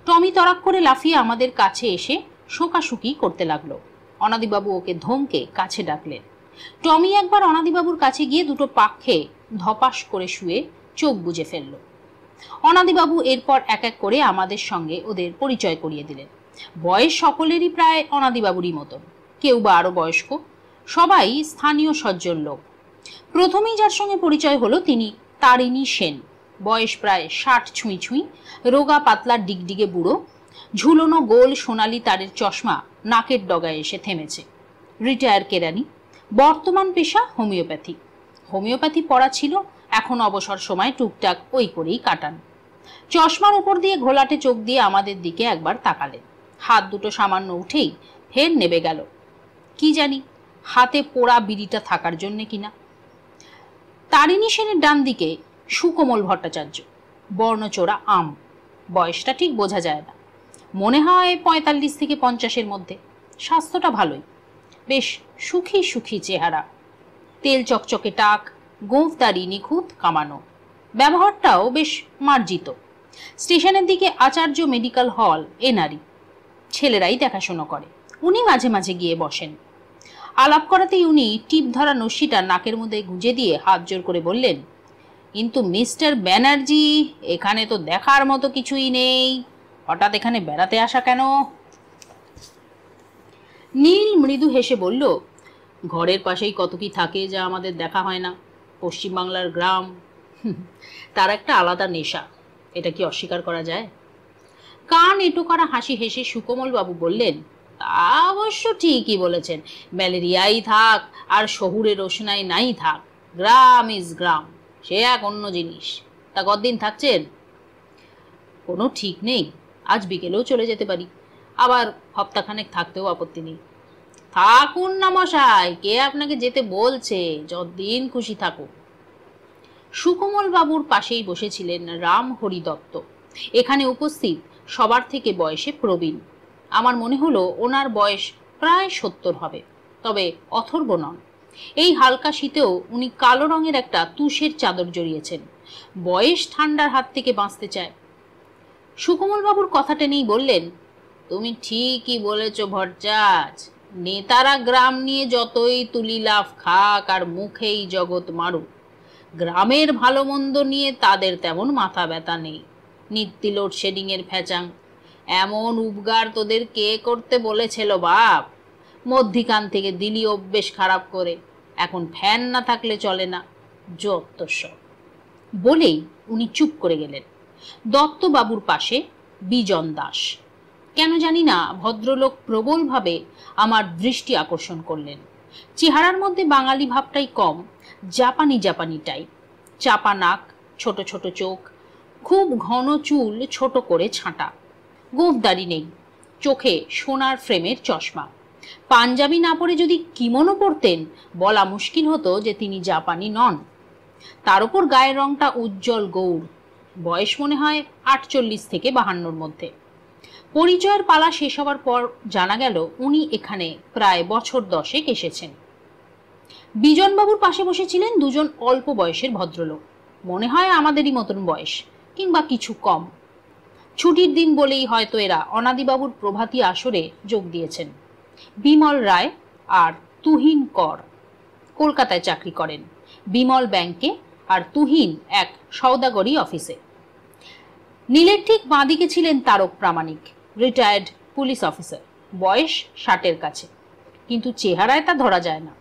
টমি তড়াক করে লাফিয়ে আমাদের কাছে এসে শোকাশুকি করতে লাগলো। অনাদিবাবু ওকে ধমকে কাছে ডাকলেন। টমি একবার অনাদিবাবুর কাছে গিয়ে দুটো পাক খেয়ে ধপাস করে শুয়ে চোখ বুজে ফেলল। অনাদিবাবু এরপর এক এক করে আমাদের সঙ্গে ওদের পরিচয় করিয়ে দিলেন। বয়স সকলেরই প্রায় অনাদিবাবুরই মতন, কেউ বা আরো বয়স্ক, সবাই স্থানীয় সজ্জন লোক। প্রথমেই যার সঙ্গে পরিচয় হলো তিনি তারিণী সেন। বয়স প্রায় 60 ছুঁই ছুঁই, রোগা পাতলা ডিগডিগে বুড়ো, ঝুলনো গোল সোনালি তারের চশমা নাকের ডগায় এসে থেমেছে। রিটায়ার কেরানি, বর্তমান পেশা হোমিওপ্যাথি। হোমিওপ্যাথি পড়া ছিল, এখন অবসর সময় টুকটাক ওই করেই কাটান। চশমার উপর দিয়ে ঘোলাটে চোখ দিয়ে আমাদের দিকে একবার তাকালেন। হাত দুটো সামান্য উঠেই ফের নেবে গেল, কি জানি হাতে পোড়া বিড়িটা থাকার জন্যে কিনা। তারিণী সেনের ডান দিকে সুকোমল ভট্টাচার্য, বর্ণচোরা আম। বয়সটা ঠিক বোঝা যায় না, মনে হয় 45 থেকে 50-এর মধ্যে। স্বাস্থ্যটা ভালোই, বেশ সুখী সুখী চেহারা, তেল চকচকে টাক, গোঁফদাড়ি নিখুঁত কামানো, ব্যবহারটাও বেশ মার্জিত। স্টেশনের দিকে আচার্য মেডিকেল হল এনারি, ছেলেরাই দেখাশোনা করে, উনি মাঝে মাঝে গিয়ে বসেন। আলাপ করাতেই উনি টিপ ধরা নস্যিটা নাকের মধ্যে গুঁজে দিয়ে হাত জোর করে বললেন, কিন্তু মিস্টার ব্যানার্জি, এখানে তো দেখার মতো কিছুই নেই, হঠাৎ এখানে বেড়াতে আসা কেন? নীল মৃদু হেসে বলল, ঘরের পাশেই কত কি থাকে যা আমাদের দেখা হয় না। পশ্চিমবাংলার গ্রাম, তার একটা আলাদা নেশা, এটা কি অস্বীকার করা যায়? কান এঁটো করা হাসি হেসে সুকোমল বাবু বললেন, তা অবশ্য ঠিকই বলেছেন, ম্যালেরিয়াই থাক আর শহুরে রোশনাই নাই থাক, গ্রাম ইজ গ্রাম, সে এক অন্য জিনিস। তা কতদিন থাকছেন? কোনো ঠিক নেই, আজ বিকেলেও চলে যেতে পারি, আবার হপ্তাখানেক থাকতেও আপত্তি নেই। থাকুন না মশাই, কে আপনাকে যেতে বলছে, যতদিন খুশি থাকুন। সুকোমল বাবুর পাশেই বসেছিলেন রাম হরি দত্ত, এখানে উপস্থিত সবার থেকে বয়সে প্রবীণ। আমার মনে হলো ওনার বয়স প্রায় 70 হবে, তবে অথর্ব নন। এই হালকা শীতেও উনি কালো রঙের একটা তুষের চাদর জড়িয়েছেন, বয়স ঠান্ডার হাত থেকে বাঁচতে চায়। সুকোমল বাবুর কথা টেনেই বললেন, তুমি ঠিকই বলেছ ভট্টাচ, নেতারা গ্রাম নিয়ে যতই তুলি লাফ খাক আর মুখেই জগৎ মারুক, গ্রামের ভালো মন্দ নিয়ে তাদের তেমন মাথা ব্যথা নেই। নিত্য লোডশেডিং এর ফ্যাচাং, এমন উপগার তোদের কে করতে বলেছিল বাপ? মধ্যিখান থেকে দিলি অভ্যেস খারাপ করে, এখন ফ্যান না থাকলে চলে না, যত সব। বলেই উনি চুপ করে গেলেন। দত্তবাবুর পাশে বিজন দাস, কেন জানি না ভদ্রলোক প্রবলভাবে আমার দৃষ্টি আকর্ষণ করলেন। চেহারার মধ্যে বাঙালি ভাবটাই কম, জাপানি জাপানি টাইপ, চাপা নাক, ছোট ছোট চোখ, খুব ঘন চুল ছোট করে ছাঁটা, গোঁফদাড়ি নেই, চোখে সোনার ফ্রেমের চশমা। পাঞ্জাবি না পরে যদি কিমোনো পরতেন বলা মুশকিল হতো যে তিনি জাপানি নন। তার উপর গায়ের রংটা উজ্জ্বল গৌর। বয়স মনে হয় 48 থেকে 52-র মধ্যে। পরিচয়ের পালা শেষ হওয়ার পর জানা গেল উনি এখানে প্রায় বছর 10 এসেছেন। বিজনবাবুর পাশে বসেছিলেন দুজন অল্প বয়সের ভদ্রলোক, মনে হয় আমাদেরই মতন বয়স কিংবা কিছু কম। ছুটির দিন বলেই হয়তো এরা অনাদিবাবুর প্রভাতী আসরে যোগ দিয়েছেন। বিমল রায় আর তুহিন কর কলকাতায় চাকরি করেন, বিমল ব্যাংকে আর তুহিন এক সওদাগরি অফিসে। নীলের ঠিক বাঁদিকে ছিলেন তারক প্রামাণিক, রিটায়ার্ড পুলিশ অফিসার, বয়স 60-এর কাছে, কিন্তু চেহারায় তা ধরা যায় না।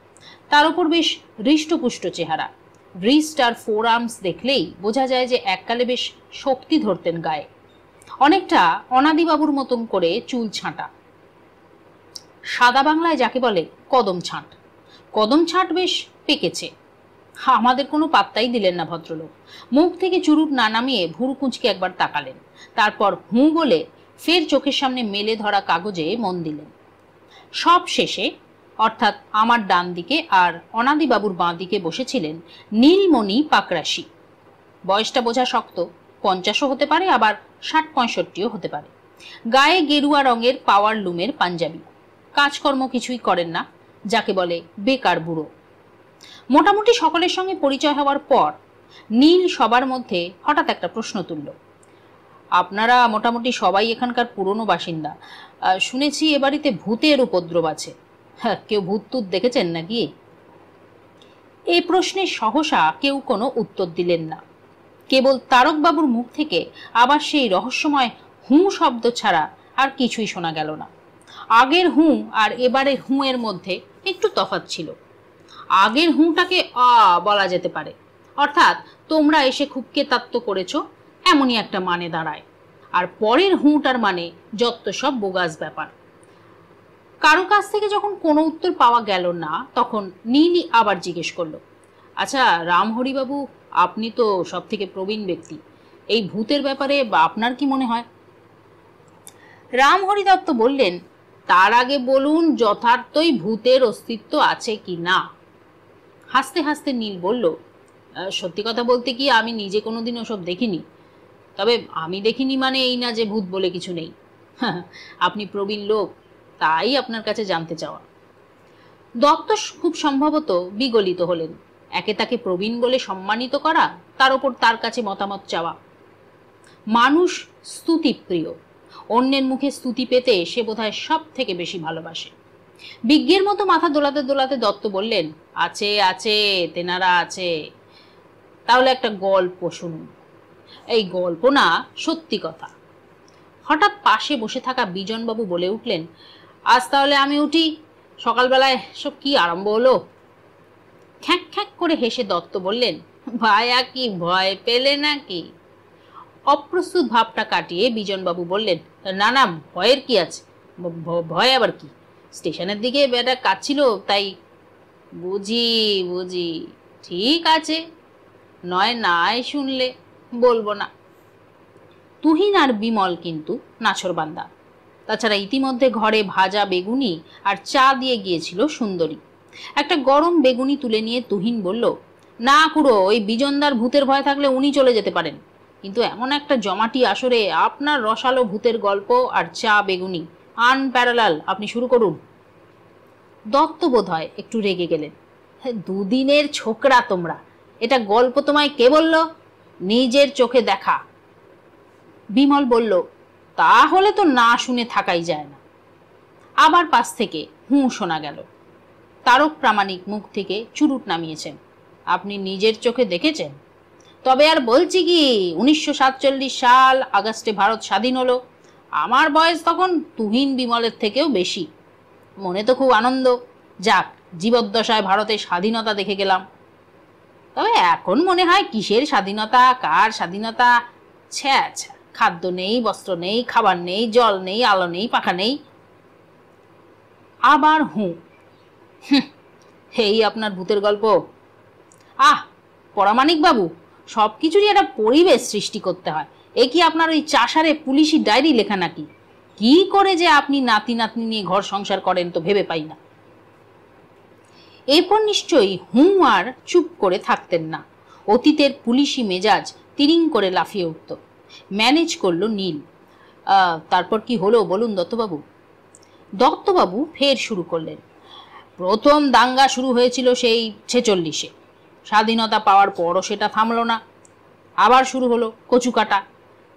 তার উপর বেশ হৃষ্টপুষ্ট চেহারা, রিস্ট আর ফোর আর্মস দেখলেই বোঝা যায় যে এককালে বেশ শক্তি ধরতেন গায়ে। অনেকটা অনাদিবাবুর মতন করে চুল ছাঁটা, সাদা বাংলায় যাকে বলে কদম ছাঁট। কদম ছাঁট বেশ পেকেছে। আমাদের কোনো পাত্তাই দিলেন না ভদ্রলোক। মুখ থেকে চুরুট না নামিয়ে ভুরু কুঁচকে একবার তাকালেন, তারপর হুঁ বলে ফের চোখের সামনে মেলে ধরা কাগজে মন দিলেন। সব শেষে, অর্থাৎ আমার ডান দিকে আর অনাদিবাবুর বাঁ দিকে বসেছিলেন নীলমণি পাকরাশি। বয়সটা বোঝা শক্ত, 50ও হতে পারে, আবার 60-65ও হতে পারে। গায়ে গেরুয়া রঙের পাওয়ার লুমের পাঞ্জাবি, কাজকর্ম কিছুই করেন না, যাকে বলে বেকার বুড়ো। মোটামুটি সকলের সঙ্গে পরিচয় হওয়ার পর নীল সবার মধ্যে হঠাৎ একটা প্রশ্ন তুলল। আপনারা মোটামুটি সবাই এখানকার পুরনো বাসিন্দা, শুনেছি এ বাড়িতে ভূতের উপদ্রব আছে। হ্যাঁ, কেউ ভূত টুত দেখেছেন নাকি? এই প্রশ্নে সহসা কেউ কোনো উত্তর দিলেন না। কেবল তারকবাবুর মুখ থেকে আবার সেই রহস্যময় হুঁ শব্দ ছাড়া আর কিছুই শোনা গেল না। আগের হুঁ আর এবারের হুঁ এর মধ্যে একটু তফাৎ ছিল। আগের হুঁটাকে বলা যেতে পারে, অর্থাৎ তোমরা এসে খুব কেতাত্ত করেছো, এমনই একটা মানে দাঁড়ায়। আর পরের হুঁটার মানে যত সব বোগাস ব্যাপার। কারো কাছ থেকে যখন কোনো উত্তর পাওয়া গেল না, তখন নীলই আবার জিজ্ঞেস করলো, আচ্ছা রামহরিবাবু, আপনি তো সব থেকে প্রবীণ ব্যক্তি, এই ভূতের ব্যাপারে আপনার কি মনে হয়? রামহরি দত্ত বললেন, তার আগে বলুন যথার্থই ভূতের অস্তিত্ব আছে কি না। হাসতে হাসতে নীল বলল, সত্যি কথা বলতে কি আমি নিজে কোনোদিন ওসব দেখিনি। তবে আমি দেখিনি মানে এই না যে ভূত বলে কিছু নেই। আপনি প্রবীণ লোক, তাই আপনার কাছে জানতে চাওয়া। দত্ত খুব সম্ভবত বিগলিত হলেন। একে তাকে প্রবীণ বলে সম্মানিত করা, তার ওপর তার কাছে মতামত চাওয়া। মানুষ স্তুতিপ্রিয়, অন্যের মুখে স্তুতি পেতে সে বোধহয় সব থেকে বেশি ভালোবাসে। বিজ্ঞের মতো মাথা দোলাতে দোলাতে দত্ত বললেন, আছে আছে, তেনারা আছে। তাহলে একটা গল্প শুনুন। এই গল্প না, সত্যি কথা। হঠাৎ পাশে বসে থাকা বিজনবাবু বলে উঠলেন, আজ তাহলে আমি উঠি, সকালবেলায় সব কি আরম্ভ হলো। খ্যাঁক খ্যাঁক করে হেসে দত্ত বললেন, ভায়া কি ভয় পেলে নাকি? অপ্রস্তুত ভাবটা কাটিয়ে বিজনবাবু বললেন, না না, ভয়ের কি আছে, ভয় আবার কি, স্টেশনের দিকে একটা কাজ ছিল তাই। বুঝি বুঝি, ঠিক আছে, নয় নাই শুনলে বলবো না। তুহিন আর বিমল কিন্তু নাছোড়বান্দা। তাছাড়া ইতিমধ্যে ঘরে ভাজা বেগুনি আর চা দিয়ে গিয়েছিল সুন্দরী। একটা গরম বেগুনি তুলে নিয়ে তুহিন বলল, না খুড়ো, ওই বিজনদার ভূতের ভয় থাকলে উনি চলে যেতে পারেন, কিন্তু এমন একটা জমাটি আসরে আপনার রসালো ভূতের গল্প আর চা বেগুনি আনপ্যারালাল, আপনি শুরু করুন। দত্ত বোধ হয় একটু রেগে গেলেন। দুদিনের ছোকরা তোমরা, এটা গল্প তোমায় কে বলল? নিজের চোখে দেখা। বিমল বলল, তাহলে তো না শুনে থাকাই যায় না। আবার পাশ থেকে হুঁ শোনা গেল। তারক প্রামাণিক মুখ থেকে চুরুট নামিয়েছেন, আপনি নিজের চোখে দেখেছেন? তবে আর বলছি কি, 1947 সাল আগস্টে ভারত স্বাধীন হলো। আমার বয়স তখন তুহিন বিমলের থেকেও বেশি। মনে তো খুব আনন্দ, যাক জীবদ্দশায় ভারতের স্বাধীনতা দেখে গেলাম। তবে এখন মনে হয় কিসের স্বাধীনতা, কার স্বাধীনতা? ছ্যা ছ্যা, খাদ্য নেই, বস্ত্র নেই, খাবার নেই, জল নেই, আলো নেই, পাখা নেই। আবার হুঁ। এই আপনার ভূতের গল্প? পরামানিক বাবু, সব কিছুরই একটা পরিবেশ সৃষ্টি করতে হয়। এ কি আপনার ওই চাষারে পুলিশি ডায়েরি লেখা নাকি? কি করে যে আপনি নাতি নাতনি নিয়ে ঘর সংসার করেন তো ভেবে পাই না। এরপর নিশ্চয়ই হুঁ আর চুপ করে থাকতেন না। অতীতের পুলিশি মেজাজ তিরিং করে লাফিয়ে উঠত। ম্যানেজ করলো নীল। তারপর কি হলো বলুন দত্তবাবু। দত্তবাবু ফের শুরু করলেন। প্রথম দাঙ্গা শুরু হয়েছিল সেই 46-এ। স্বাধীনতা পাওয়ার পরও সেটা থামলো না। আবার শুরু হলো কচুকাটা।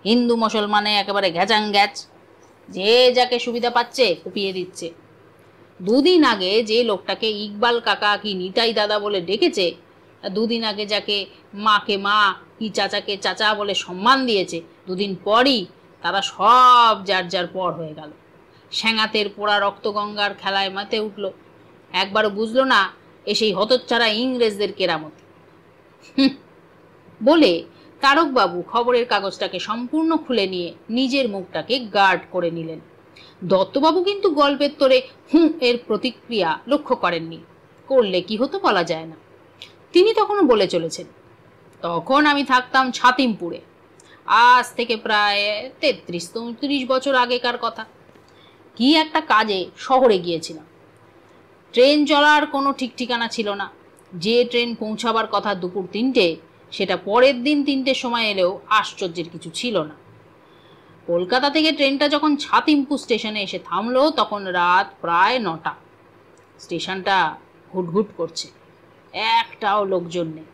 হিন্দু মুসলমানে একেবারে ঘ্যাচাং গ্যাচ, যে যাকে সুবিধা পাচ্ছে কুপিয়ে দিচ্ছে। দুদিন আগে যে লোকটাকে ইকবাল কাকা কি নিতাই দাদা বলে ডেকেছে, দুদিন আগে যাকে মাকে মা কি চাচাকে চাচা বলে সম্মান দিয়েছে, দুদিন পরই তারা সব যার যার পর হয়ে গেল। স্যাঙাতের পোড়া রক্তগঙ্গার খেলায় মাতে উঠল। একবারও বুঝলো না এ সেই হতচ্ছাড়া ইংরেজদের কেরামতি। বলে তারকবাবু খবরের কাগজটাকে সম্পূর্ণ খুলে নিয়ে নিজের মুখটাকে গার্ড করে নিলেন। দত্তবাবু কিন্তু গল্পের তোরে এর প্রতিক্রিয়া লক্ষ্য করেননি। করলে কি হতো বলা যায় না। তিনি তখনও বলে চলেছেন, তখন আমি থাকতাম ছাতিমপুরে। আজ থেকে প্রায় 33-34 বছর আগেকার কথা। কি একটা কাজে শহরে গিয়েছিলাম। ট্রেন চলার কোনো ঠিক ঠিকানা ছিল না। যে ট্রেন পৌঁছাবার কথা দুপুর 3টে, সেটা পরের দিন 3টের সময় এলেও আশ্চর্যের কিছু ছিল না। কলকাতা থেকে ট্রেনটা যখন ছাতিমপুর স্টেশনে এসে থামলো, তখন রাত প্রায় 9টা। স্টেশনটা ঘুটঘুট করছে, একটাও লোকজন নেই।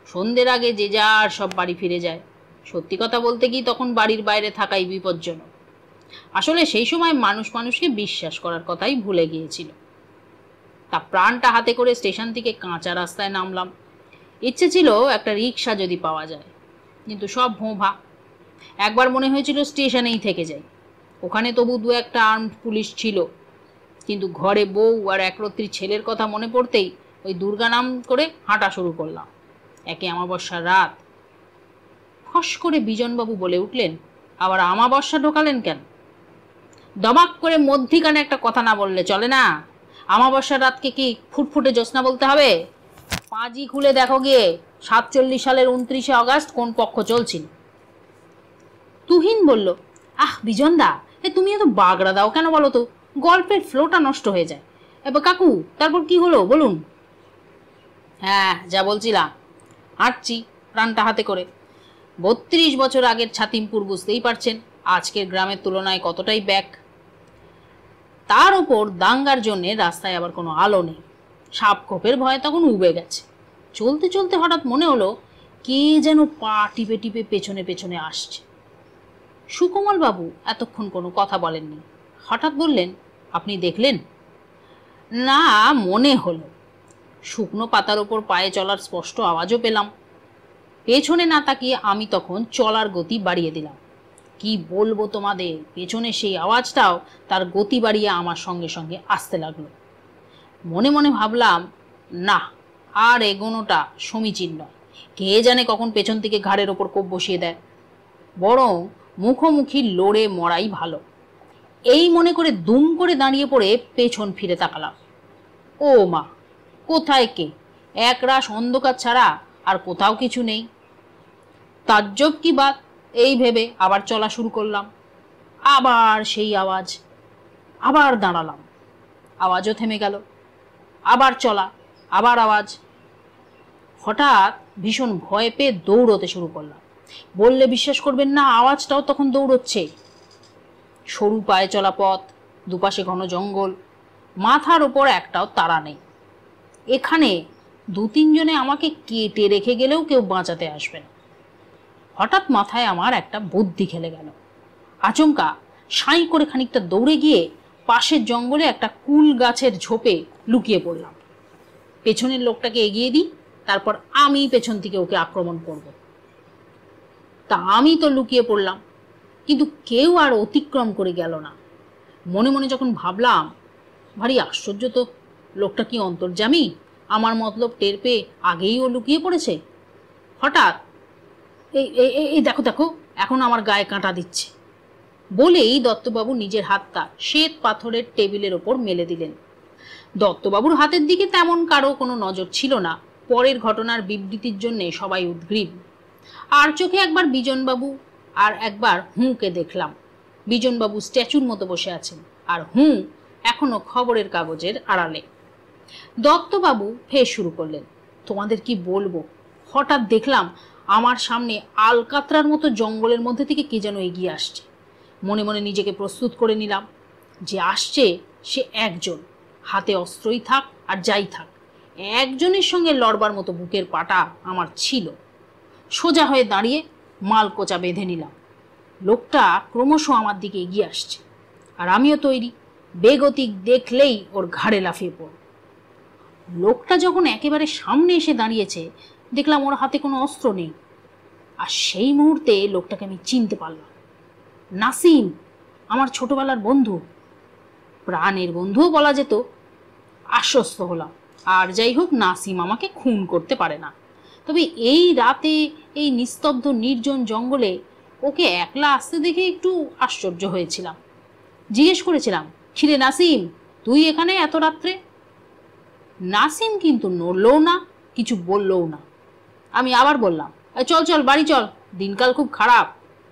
সন্ধ্যের আগে যে যার সব বাড়ি ফিরে যায়। সত্যি কথা বলতে কি, তখন বাড়ির বাইরে থাকাই বিপজ্জনক। আসলে সেই সময় মানুষ মানুষকে বিশ্বাস করার কথাই ভুলে গিয়েছিল। তা প্রাণটা হাতে করে স্টেশন থেকে কাঁচা রাস্তায় নামলাম। ইচ্ছে ছিল একটা রিক্সা যদি পাওয়া যায়, কিন্তু সব ভোঁভা। একবার মনে হয়েছিল স্টেশনেই থেকে যাই। ওখানে তবু 2-1টা আর্মড পুলিশ ছিল, কিন্তু ঘরে বউ আর একরত্রী ছেলের কথা মনে পড়তেই ওই দুর্গা নাম করে হাঁটা শুরু করলাম। একে অমাবস্যার রাত। ফস করে বিজনবাবু বলে উঠলেন, আবার অমাবস্যা ঢোকালেন কেন? দবাক করে মধ্যিখানে একটা কথা না বললে চলে না। অমাবস্যার রাতকে কি ফুটফুটে জ্যোৎস্না বলতে হবে? পাঁজি খুলে দেখো গিয়ে 47 সালের 29শে অগাস্ট কোন পক্ষ চলছিল। তুহিন বলল, আহ বিজনদা, তুমি এত বাগড়া দাও কেন বলো তো? গল্পের ফ্লোটা নষ্ট হয়ে যায়। এবার কাকু, তারপর কি হলো বলুন। হ্যাঁ, যা বলছিলাম, হাঁটছি প্রাণটা হাতে করে। 32 বছর আগের ছাতিমপুর, বুঝতেই পারছেন আজকের গ্রামের তুলনায় কতটাই ব্যাক। তার ওপর দাঙ্গার জন্যে রাস্তায় আবার কোনো আলো নেই। সাপখোপের ভয়ে তখন উবে গেছে। চলতে চলতে হঠাৎ মনে হলো কে যেন পা টিপে টিপে পেছনে পেছনে আসছে। সুকোমল বাবু এতক্ষণ কোনো কথা বলেননি। হঠাৎ বললেন, আপনি দেখলেন? না, মনে হলো। শুকনো পাতার ওপর পায়ে চলার স্পষ্ট আওয়াজও পেলাম। পেছনে না তাকিয়ে আমি তখন চলার গতি বাড়িয়ে দিলাম। কি বলবো তোমাদের, পেছনে সেই আওয়াজটাও তার গতি বাড়িয়ে আমার সঙ্গে সঙ্গে আসতে লাগলো। মনে মনে ভাবলাম, না, আর এগোনোটা সমীচীন নয়। কে জানে কখন পেছন থেকে ঘাড়ের ওপর কোপ বসিয়ে দেয়। বরং মুখোমুখি লড়ে মরাই ভালো। এই মনে করে দুম করে দাঁড়িয়ে পড়ে পেছন ফিরে তাকালাম। ও মা, কোথায় কে? একরাশ অন্ধকার ছাড়া আর কোথাও কিছু নেই। তাজ্জব কি বাত, এই ভেবে আবার চলা শুরু করলাম। আবার সেই আওয়াজ। আবার দাঁড়ালাম, আওয়াজও থেমে গেল। আবার চলা, আবার আওয়াজ। হঠাৎ ভীষণ ভয় পেয়ে দৌড়তে শুরু করলাম। বললে বিশ্বাস করবেন না, আওয়াজটাও তখন দৌড়চ্ছে। সরু পায়ে চলা পথ, দুপাশে ঘন জঙ্গল, মাথার ওপর একটাও তারা নেই। এখানে 2-3 জনে আমাকে কেটে রেখে গেলেও কেউ বাঁচাতে আসবে না। হঠাৎ মাথায় আমার একটা বুদ্ধি খেলে গেল। আচমকা সাঁই করে খানিকটা দৌড়ে গিয়ে পাশের জঙ্গলে একটা কুল গাছের ঝোপে লুকিয়ে পড়লাম। পেছনের লোকটাকে এগিয়ে দিই, তারপর আমি পেছন থেকে ওকে আক্রমণ করব। তা আমি তো লুকিয়ে পড়লাম, কিন্তু কেউ আর অতিক্রম করে গেল না। মনে মনে যখন ভাবলাম, ভারী আশ্চর্য তো, লোকটা কি অন্তর্যামী? আমার মতলব টের পেয়ে আগেই ও লুকিয়ে পড়েছে। হঠাৎ এই এই দেখো দেখো, এখন আমার গায়ে কাঁটা দিচ্ছে। বলেই দত্তবাবু নিজের হাতটা শ্বেত পাথরের টেবিলের ওপর মেলে দিলেন। দত্তবাবুর হাতের দিকে তেমন কারো কোনো নজর ছিল না। পরের ঘটনার বিবৃতির জন্য সবাই উদ্গ্রীব। আর চোখে একবার বিজনবাবু আর একবার হুঁকে দেখলাম। বিজনবাবু স্ট্যাচুর মতো বসে আছেন, আর হুঁ এখনো খবরের কাগজের আড়ালে। দত্তবাবু ফের শুরু করলেন, তোমাদের কি বলবো, হঠাৎ দেখলাম আমার সামনে আলকাতরার মতো জঙ্গলের মধ্যে থেকে কে যেন এগিয়ে আসছে। মনে মনে নিজেকে প্রস্তুত করে নিলাম, যে আসছে সে একজন, হাতে অস্ত্রই থাক আর যাই থাক, একজনের সঙ্গে লড়বার মতো বুকের পাটা আমার ছিল। সোজা হয়ে দাঁড়িয়ে মালকোচা বেঁধে নিলাম। লোকটা ক্রমশ আমার দিকে এগিয়ে আসছে, আর আমিও তৈরি, বেগতিক দেখলেই ওর ঘাড়ে লাফিয়ে পড়ব। লোকটা যখন একেবারে সামনে এসে দাঁড়িয়েছে, দেখলাম ওর হাতে কোনো অস্ত্র নেই। আর সেই মুহূর্তে লোকটাকে আমি চিনতে পারলাম। নাসিম, আমার ছোটবেলার বন্ধু, প্রাণের বন্ধুও বলা যেত। আশ্বস্ত হলাম, আর যাই হোক, নাসিম আমাকে খুন করতে পারে না। তবে এই রাতে এই নিস্তব্ধ নির্জন জঙ্গলে ওকে একলা আসতে দেখে একটু আশ্চর্য হয়েছিলাম। জিজ্ঞেস করেছিলাম, খিরে নাসিম, তুই এখানে এত রাত্রে? নাসিম কিন্তু নড়লও না, কিছু বললও না। আমি আবার বললাম, চল চল, বাড়ি চল, দিনকাল খুব খারাপ,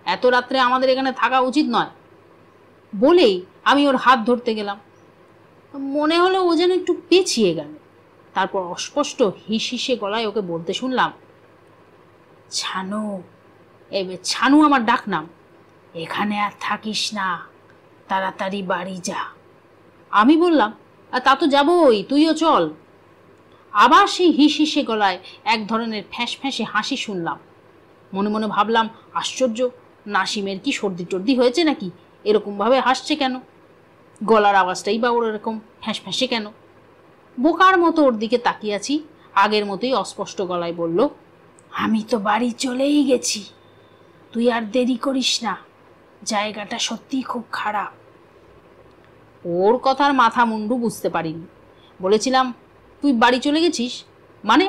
এত রাত্রে আমাদের এখানে থাকা উচিত নয়। বলেই আমি ওর হাত ধরতে গেলাম। মনে হলো ও যেন একটু পেছিয়ে গেল। তারপর অস্পষ্ট হিসে গলায় ওকে বলতে শুনলাম, ছানু, ছানু আমার ডাক নাম, এখানে আর থাকিস না, তাড়াতাড়ি বাড়ি যা। আমি বললাম, তা তো যাবই, তুইও চল। আবার সেই হিসে গলায় এক ধরনের ফ্যাঁস ফ্যাঁসে হাসি শুনলাম। মনে মনে ভাবলাম, আশ্চর্য, নাসিমের কি সর্দি টর্দি হয়েছে নাকি, এরকমভাবে হাসছে কেন? গলার আওয়াজটাই বা ওর এরকম ফ্যাঁস ফ্যাঁসে কেন? বোকার মতো ওর দিকে তাকিয়াছি। আগের মতোই অস্পষ্ট গলায় বলল, আমি তো বাড়ি চলেই গেছি, তুই আর দেরি করিস না, জায়গাটা সত্যিই খুব খারাপ। ওর কথার মাথা মুন্ডু বুঝতে পারিনি। বলেছিলাম, তুই বাড়ি চলে গেছিস মানে?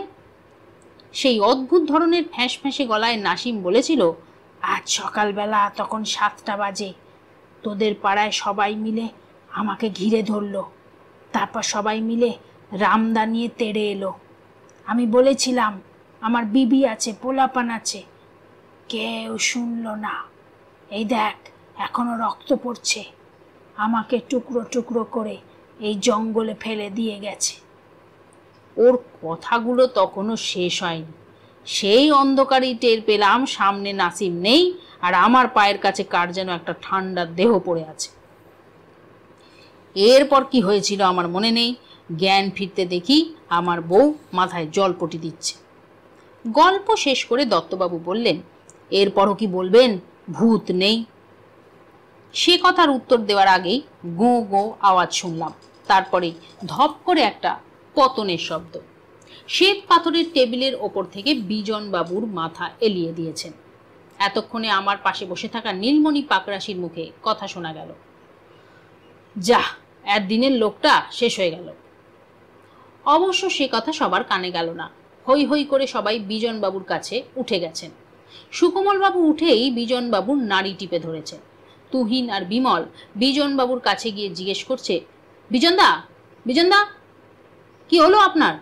সেই অদ্ভুত ধরনের ফ্যাঁস ফ্যাঁসে গলায় নাসিম বলেছিল, আজ সকালবেলা তখন 7টা বাজে তোদের পাড়ায় সবাই মিলে আমাকে ঘিরে ধরলো, তারপর সবাই মিলে রামদা নিয়ে তেড়ে এলো। আমি বলেছিলাম আমার বিবি আছে, পোলাপান আছে, কেউ শুনল না। এই দেখ, এখনো রক্ত পড়ছে, আমাকে টুকরো টুকরো করে এই জঙ্গলে ফেলে দিয়ে গেছে। ওর কথাগুলো তখনও শেষ হয়নি, সেই অন্ধকারেই টের পেলাম সামনে নাসিম নেই, আর আমার পায়ের কাছে কার যেন একটা ঠান্ডা দেহ পড়ে আছে। এরপর কি হয়েছিল আমার মনে নেই। জ্ঞান ফিরতে দেখি আমার বউ মাথায় জলপটি দিচ্ছে। গল্প শেষ করে দত্তবাবু বললেন, এরপরও কি বলবেন ভূত নেই? সে কথার উত্তর দেওয়ার আগেই গো গো আওয়াজ শুনলাম। তারপরে ধপ করে একটা পতনের শব্দ। শ্বেত পাথরের টেবিলের ওপর থেকে বিজন বাবুর মাথা এলিয়ে দিয়েছেন। এতক্ষণে আমার পাশে বসে থাকা নীলমণি পাকরাশির মুখে কথা শোনা গেল, যা, একদিনের লোকটা শেষ হয়ে গেল। অবশ্য সে কথা সবার কানে গেল না। হই হই করে সবাই বিজন বাবুর কাছে উঠে গেছেন। সুকোমল বাবু উঠেই বিজন বাবুর নাড়ি টিপে ধরেছেন। তুহিন আর বিমল বিজন বাবুর কাছে গিয়ে জিজ্ঞেস করছে, বিজনদা, বিজনদা, কি হলো আপনার?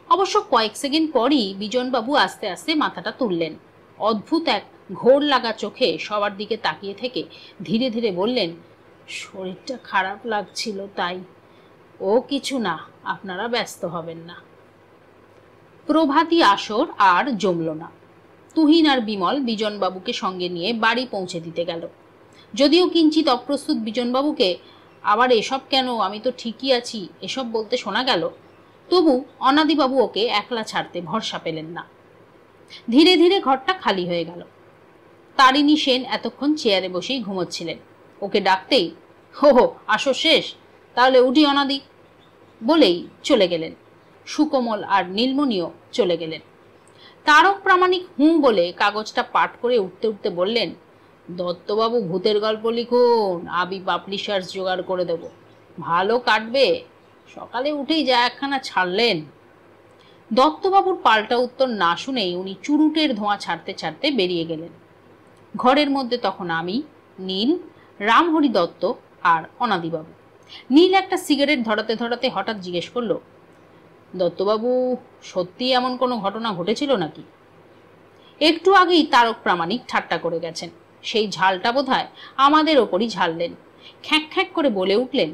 অবশ্য কয়েক সেকেন্ড পরই বিজন বাবু আস্তে আস্তে মাথাটা তুললেন। অদ্ভুত এক ঘোর লাগা চোখে সবার দিকে তাকিয়ে থেকে ধীরে ধীরে বললেন, শরীরটা খারাপ লাগছিল তাই। ও কিছু না, আপনারা ব্যস্ত হবেন না। প্রভাতী আসর আর জমল না। তুহিন আর বিমল বিজনবাবুকে সঙ্গে নিয়ে বাড়ি পৌঁছে দিতে গেল। যদিও কিঞ্চিত অপ্রস্তুত বিজনবাবুকে আবার এসব কেন, আমি তো ঠিকই আছি, এসব বলতে শোনা গেল, তবু অনাদিবাবু ওকে একলা ছাড়তে ভরসা পেলেন না। ধীরে ধীরে ঘরটা খালি হয়ে গেল। তারিণী সেন এতক্ষণ চেয়ারে বসেই ঘুমোচ্ছিলেন। ওকে ডাকতেই, হো হো, আসো শেষ, তাহলে উঠি অনাদি, বলেই চলে গেলেন। সুকোমল আর নীলমণিও চলে গেলেন। তারক প্রামাণিক হুঁ বলে কাগজটা পাঠ করে উঠতে উঠতে বললেন, দত্তবাবু ভূতের গল্প লিখুন, আমি পাবলিশার্স জোগাড় করে দেব, ভালো কাটবে। সকালে উঠেই যা একখানা ছাড়লেন। দত্তবাবুর পাল্টা উত্তর না শুনেই উনি চুরুটের ধোঁয়া ছাড়তে ছাড়তে বেরিয়ে গেলেন। ঘরের মধ্যে তখন আমি, নীল, রামহরি দত্ত আর অনাদিবাবু। নীল একটা সিগারেট ধরাতে ধরাতে হঠাৎ জিজ্ঞেস করলো, দত্তবাবু, সত্যি এমন কোনো ঘটনা ঘটেছিল নাকি? একটু আগেই তারক প্রামাণিক ঠাট্টা করে গেছেন, সেই ঝালটা বোধহয় আমাদের ওপরই ঝাললেন। খ্যাঁক খ্যাঁক করে বলে উঠলেন,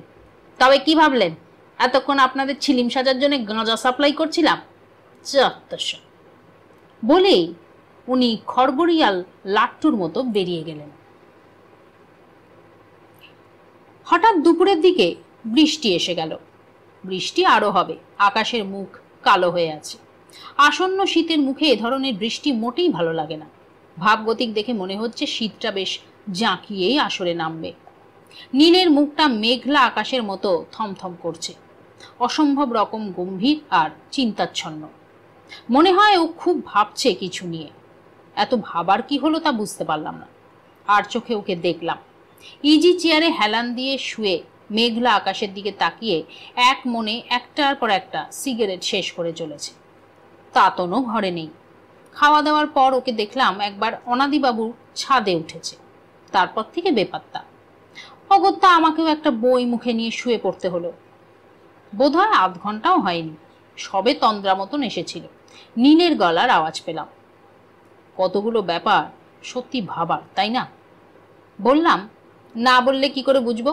তবে কি ভাবলেন এতক্ষণ আপনাদের ছিলিম সাজার জন্য গাঁজা সাপ্লাই করছিলাম? বলেই উনি খড়গড়িয়াল লাট্টুর মতো বেরিয়ে গেলেন। হঠাৎ দুপুরের দিকে বৃষ্টি এসে গেল। বৃষ্টি আরো হবে, আকাশের মুখ কালো হয়ে আছে। আসন্ন শীতের মুখে এ ধরনের বৃষ্টি মোটেই ভালো লাগে না। ভাবগতিক দেখে মনে হচ্ছে শীতটা বেশ জাঁকিয়েই আসরে নামবে। নীলের মুখটা মেঘলা আকাশের মতো থমথম করছে, অসম্ভব রকম গম্ভীর আর চিন্তাচ্ছন্ন। মনে হয় ও খুব ভাবছে কিছু নিয়ে। এত ভাবার কি হলো তা বুঝতে পারলাম না। আর চোখে ওকে দেখলাম ইজি চেয়ারে হেলান দিয়ে শুয়ে মেঘলা আকাশের দিকে তাকিয়ে এক মনে একটার পর একটা সিগারেট শেষ করে চলেছে। তাতনও ঘরে নেই। খাওয়া দাওয়ার পর ওকে দেখলাম একবার অনাদিবাবুর ছাদে উঠেছে, তারপর থেকে বেপাত্তা। অগত্যা আমাকেও একটা বই মুখে নিয়ে শুয়ে পড়তে হলো। বোধহয় আধ ঘন্টাও হয়নি, সবে তন্দ্রা মতন এসেছিল, নীলের গলার আওয়াজ পেলাম। কতগুলো ব্যাপার সত্যি ভাবার, তাই না? বললাম, না বললে কি করে বুঝবো?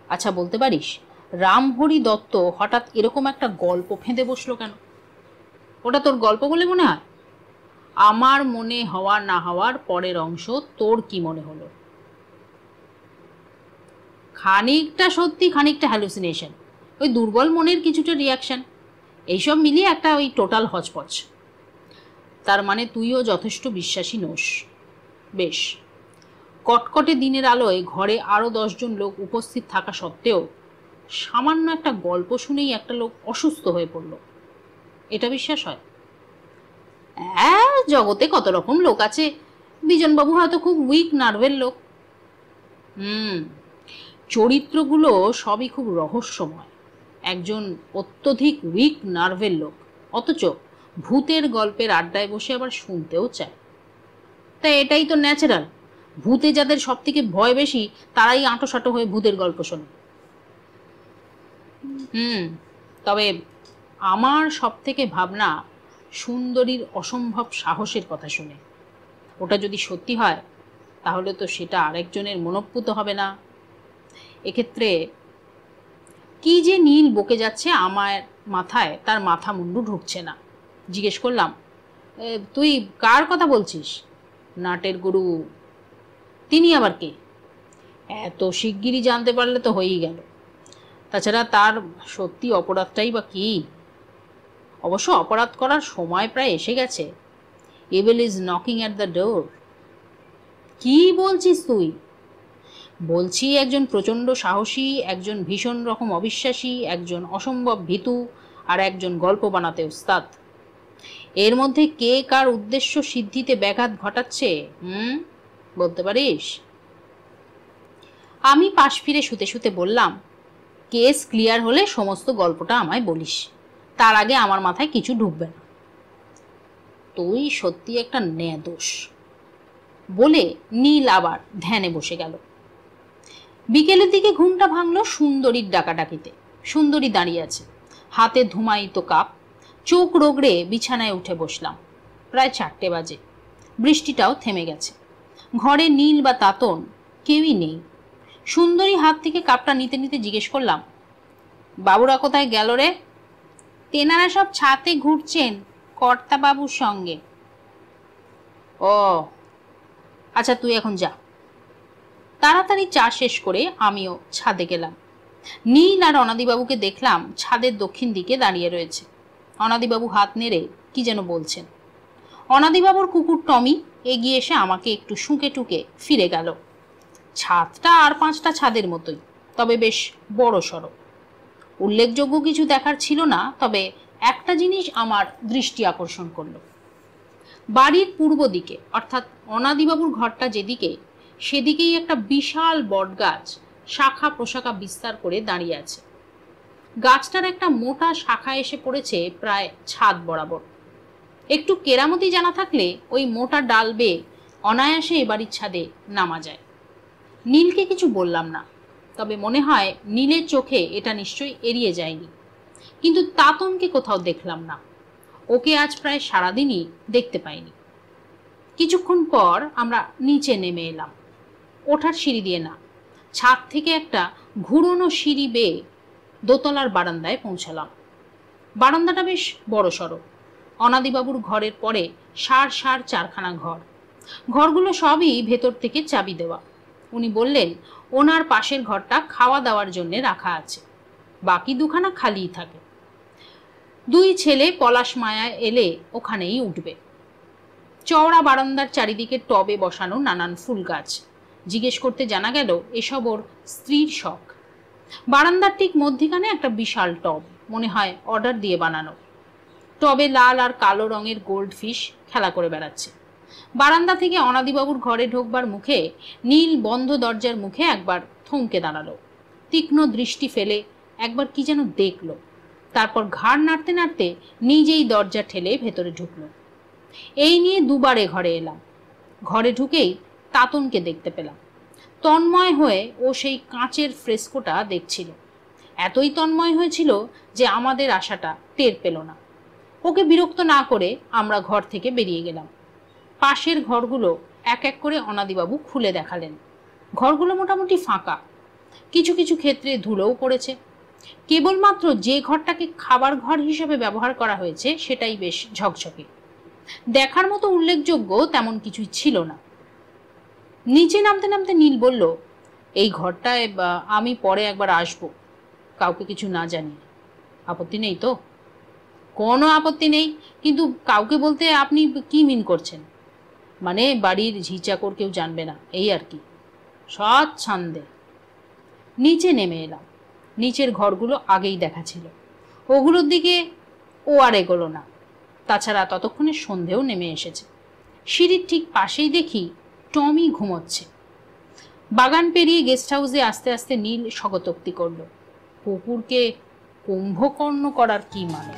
আচ্ছা বলতে পারিস, রামহরি দত্ত হঠাৎ এরকম একটা গল্প ফেঁদে বসলো কেন? ওটা তোর গল্প বলে মনে হয়? আমার মনে হওয়া না হওয়ার পরের অংশ তোর কি মনে হলো? খানিকটা সত্যি, খানিকটা হ্যালুসিনেশন, ওই দুর্বল মনের কিছুটা রিয়াকশন, এইসব মিলিয়ে একটা ওই টোটাল হচপচ। তার মানে তুইও যথেষ্ট বিশ্বাসী নোস। বেশ। কটকটে দিনের আলোয় ঘরে আরও 10 জন লোক উপস্থিত থাকা সত্ত্বেও সামান্য একটা গল্প শুনেই একটা লোক অসুস্থ হয়ে পড়ল, এটা বিশ্বাস হয়? হ্যাঁ, জগতে কত রকম লোক আছে। বিজনবাবু হয়তো খুব উইক নার্ভের লোক। চরিত্রগুলো সবই খুব রহস্যময়। একজন অত্যধিক উইক নার্ভের লোক, অথচ ভূতের গল্পের আড্ডায় বসে আবার শুনতেও চায়। তাই এটাই তো ন্যাচারাল। ভূতে যাদের সব থেকে ভয় বেশি, তারাই আঁটোসাঁটো হয়ে ভূতের গল্প শোনে। তবে আমার সব থেকে ভাবনা সুন্দরীর অসম্ভব সাহসের কথা শুনে। ওটা যদি সত্যি হয় তাহলে তো সেটা আরেকজনের মনোপ্রুত হবে না। এক্ষেত্রে কি যে নীল বকে যাচ্ছে আমার মাথায়, তার মাথা মুন্ডু ঢুকছে না। জিজ্ঞেস করলাম, তুই কার কথা বলছিস? নাটের গুরু। তিনি আবার কে? এত শিগগিরই জানতে পারলে তো হয়েই গেল। তাছাড়া তার সত্যি অপরাধটাই বা কি? অবশ্য অপরাধ করার সময় প্রায় এসে গেছে। Evil is knocking at the door. কি বলছিস তুই? বলছি, একজন প্রচণ্ড সাহসী, একজন ভীষণ রকম অবিশ্বাসী, একজন অসম্ভব ভীতু, আর একজন গল্প বানাতে উস্তাদ। এর মধ্যে কে কার উদ্দেশ্য সিদ্ধিতে ব্যাঘাত ঘটাচ্ছে বলতে পারিস? আমি পাশ ফিরে শুতে শুতে বললাম, কেস ক্লিয়ার হলে সমস্ত গল্পটা আমায় বলিস, তার আগে আমার মাথায় কিছু ঢুকবে না। তুই সত্যি একটা নেদোষ বলে নীল আবার ধ্যানে বসে গেল। বিকেলের দিকে ঘুমটা ভাঙলো সুন্দরীর ডাকাডাকিতে। সুন্দরী দাঁড়িয়ে আছে, হাতে ধুমায়িত কাপ। চোখ রোগড়ে বিছানায় উঠে বসলাম। প্রায় 4টে বাজে। বৃষ্টিটাও থেমে গেছে। ঘরে নীল বা তাতন কেউই নেই। সুন্দরী হাত থেকে কাপটা নিতে নিতে জিজ্ঞেস করলাম, বাবুরা কোথায় গেল রে? তেনারা সব ছাতে ঘুরছেন কর্তা বাবুর সঙ্গে। ও আচ্ছা, তুই এখন যা। তাড়াতাড়ি চা শেষ করে আমিও ছাদে গেলাম। নীল আর অনাদিবাবুকে দেখলাম ছাদের দক্ষিণ দিকে দাঁড়িয়ে রয়েছে। অনাদিবাবু হাত নেড়ে কি যেন বলছেন। অনাদিবাবুর কুকুর টমি এগিয়ে এসে আমাকে একটু শুঁকে টুকে ফিরে গেল। ছাদটা আর 5টা ছাদের মতোই, তবে বেশ বড় সড়ো। উল্লেখযোগ্য কিছু দেখার ছিল না, তবে একটা জিনিস আমার দৃষ্টি আকর্ষণ করলো। বাড়ির পূর্ব দিকে, অর্থাৎ অনাদিবাবুর ঘরটা যেদিকে, সেদিকেই একটা বিশাল বটগাছ শাখা প্রশাখা বিস্তার করে দাঁড়িয়ে আছে। গাছটার একটা মোটা শাখা এসে পড়েছে প্রায় ছাদ বরাবর। একটু কেরামতি জানা থাকলে ওই মোটা ডাল বেয়ে অনায়াসে এ বাড়ির ছাদে নামা যায়। নীলকে কিছু বললাম না, তবে মনে হয় নীলের চোখে এটা নিশ্চয়ই এড়িয়ে যায়নি। কিন্তু তাতনকে কোথাও দেখলাম না। ওকে আজ প্রায় সারাদিনই দেখতে পাইনি। কিছুক্ষণ পর আমরা নিচে নেমে এলাম। ওঠার সিঁড়ি দিয়ে না, ছাদ থেকে একটা ঘুরোনো সিঁড়ি বেয়ে দোতলার বারান্দায় পৌঁছালাম। বারান্দাটা বেশ বড় সড়ো। অনাদিবাবুর ঘরের পরে সার 4খানা ঘর। ঘরগুলো সবই ভেতর থেকে চাবি দেওয়া। উনি বললেন ওনার পাশের ঘরটা খাওয়া দাওয়ার জন্য রাখা আছে, বাকি 2খানা খালিই থাকে। 2 ছেলে পলাশ মায়া এলে ওখানেই উঠবে। চওড়া বারান্দার চারিদিকে টবে বসানো নানান ফুল গাছ। জিজ্ঞেস করতে জানা গেল এসব ওর স্ত্রীর শখ। বারান্দার ঠিক মধ্যিখানে একটা বিশাল টব, মনে হয় অর্ডার দিয়ে বানানো। টবে লাল আর কালো রঙের গোল্ড ফিশ খেলা করে বেড়াচ্ছে। বারান্দা থেকে অনাদিবাবুর ঘরে ঢোকবার মুখে নীল বন্ধ দরজার মুখে একবার থমকে দাঁড়ালো। তীক্ষ্ণ দৃষ্টি ফেলে একবার কি যেন দেখলো, তারপর ঘাড় নাড়তে নাড়তে নিজেই দরজা ঠেলে ভেতরে ঢুকলো। এই নিয়ে দুবারে ঘরে এলাম। ঘরে ঢুকেই তাতনকে দেখতে পেলাম। তন্ময় হয়ে ও সেই কাঁচের ফ্রেস্কোটা দেখছিল। এতই তন্ময় হয়েছিল যে আমাদের আশাটা টের পেল না। ওকে বিরক্ত না করে আমরা ঘর থেকে বেরিয়ে গেলাম। পাশের ঘরগুলো এক এক করে অনাদিবাবু খুলে দেখালেন। ঘরগুলো মোটামুটি ফাঁকা, কিছু কিছু ক্ষেত্রে ধুলোও পড়েছে। কেবলমাত্র যে ঘরটাকে খাবার ঘর হিসেবে ব্যবহার করা হয়েছে সেটাই বেশ ঝকঝকে। দেখার মতো উল্লেখযোগ্য তেমন কিছুই ছিল না। নিচে নামতে নামতে নীল বলল, এই ঘরটায় আমি পরে একবার আসব, কাউকে কিছু না জানিয়ে। আপত্তি নেই তো? কোনো আপত্তি নেই, কিন্তু কাউকে বলতে আপনি কি মিন করছেন? মানে বাড়ির ঝিচাকর কেউ জানবে না, এই আর কি। স্বচ্ছন্দে। নিচে নেমে এলাম। নিচের ঘরগুলো আগেই দেখা ছিল, ওগুলোর দিকে ও আর এগোলো না। তাছাড়া ততক্ষণে সন্ধেও নেমে এসেছে। সিঁড়ির ঠিক পাশেই দেখি টমি ঘুমোচ্ছে। বাগান পেরিয়ে গেস্ট হাউসে আস্তে আস্তে নীল স্বগতোক্তি করল, কুকুরকে কুম্ভকর্ণ করার কি মানে?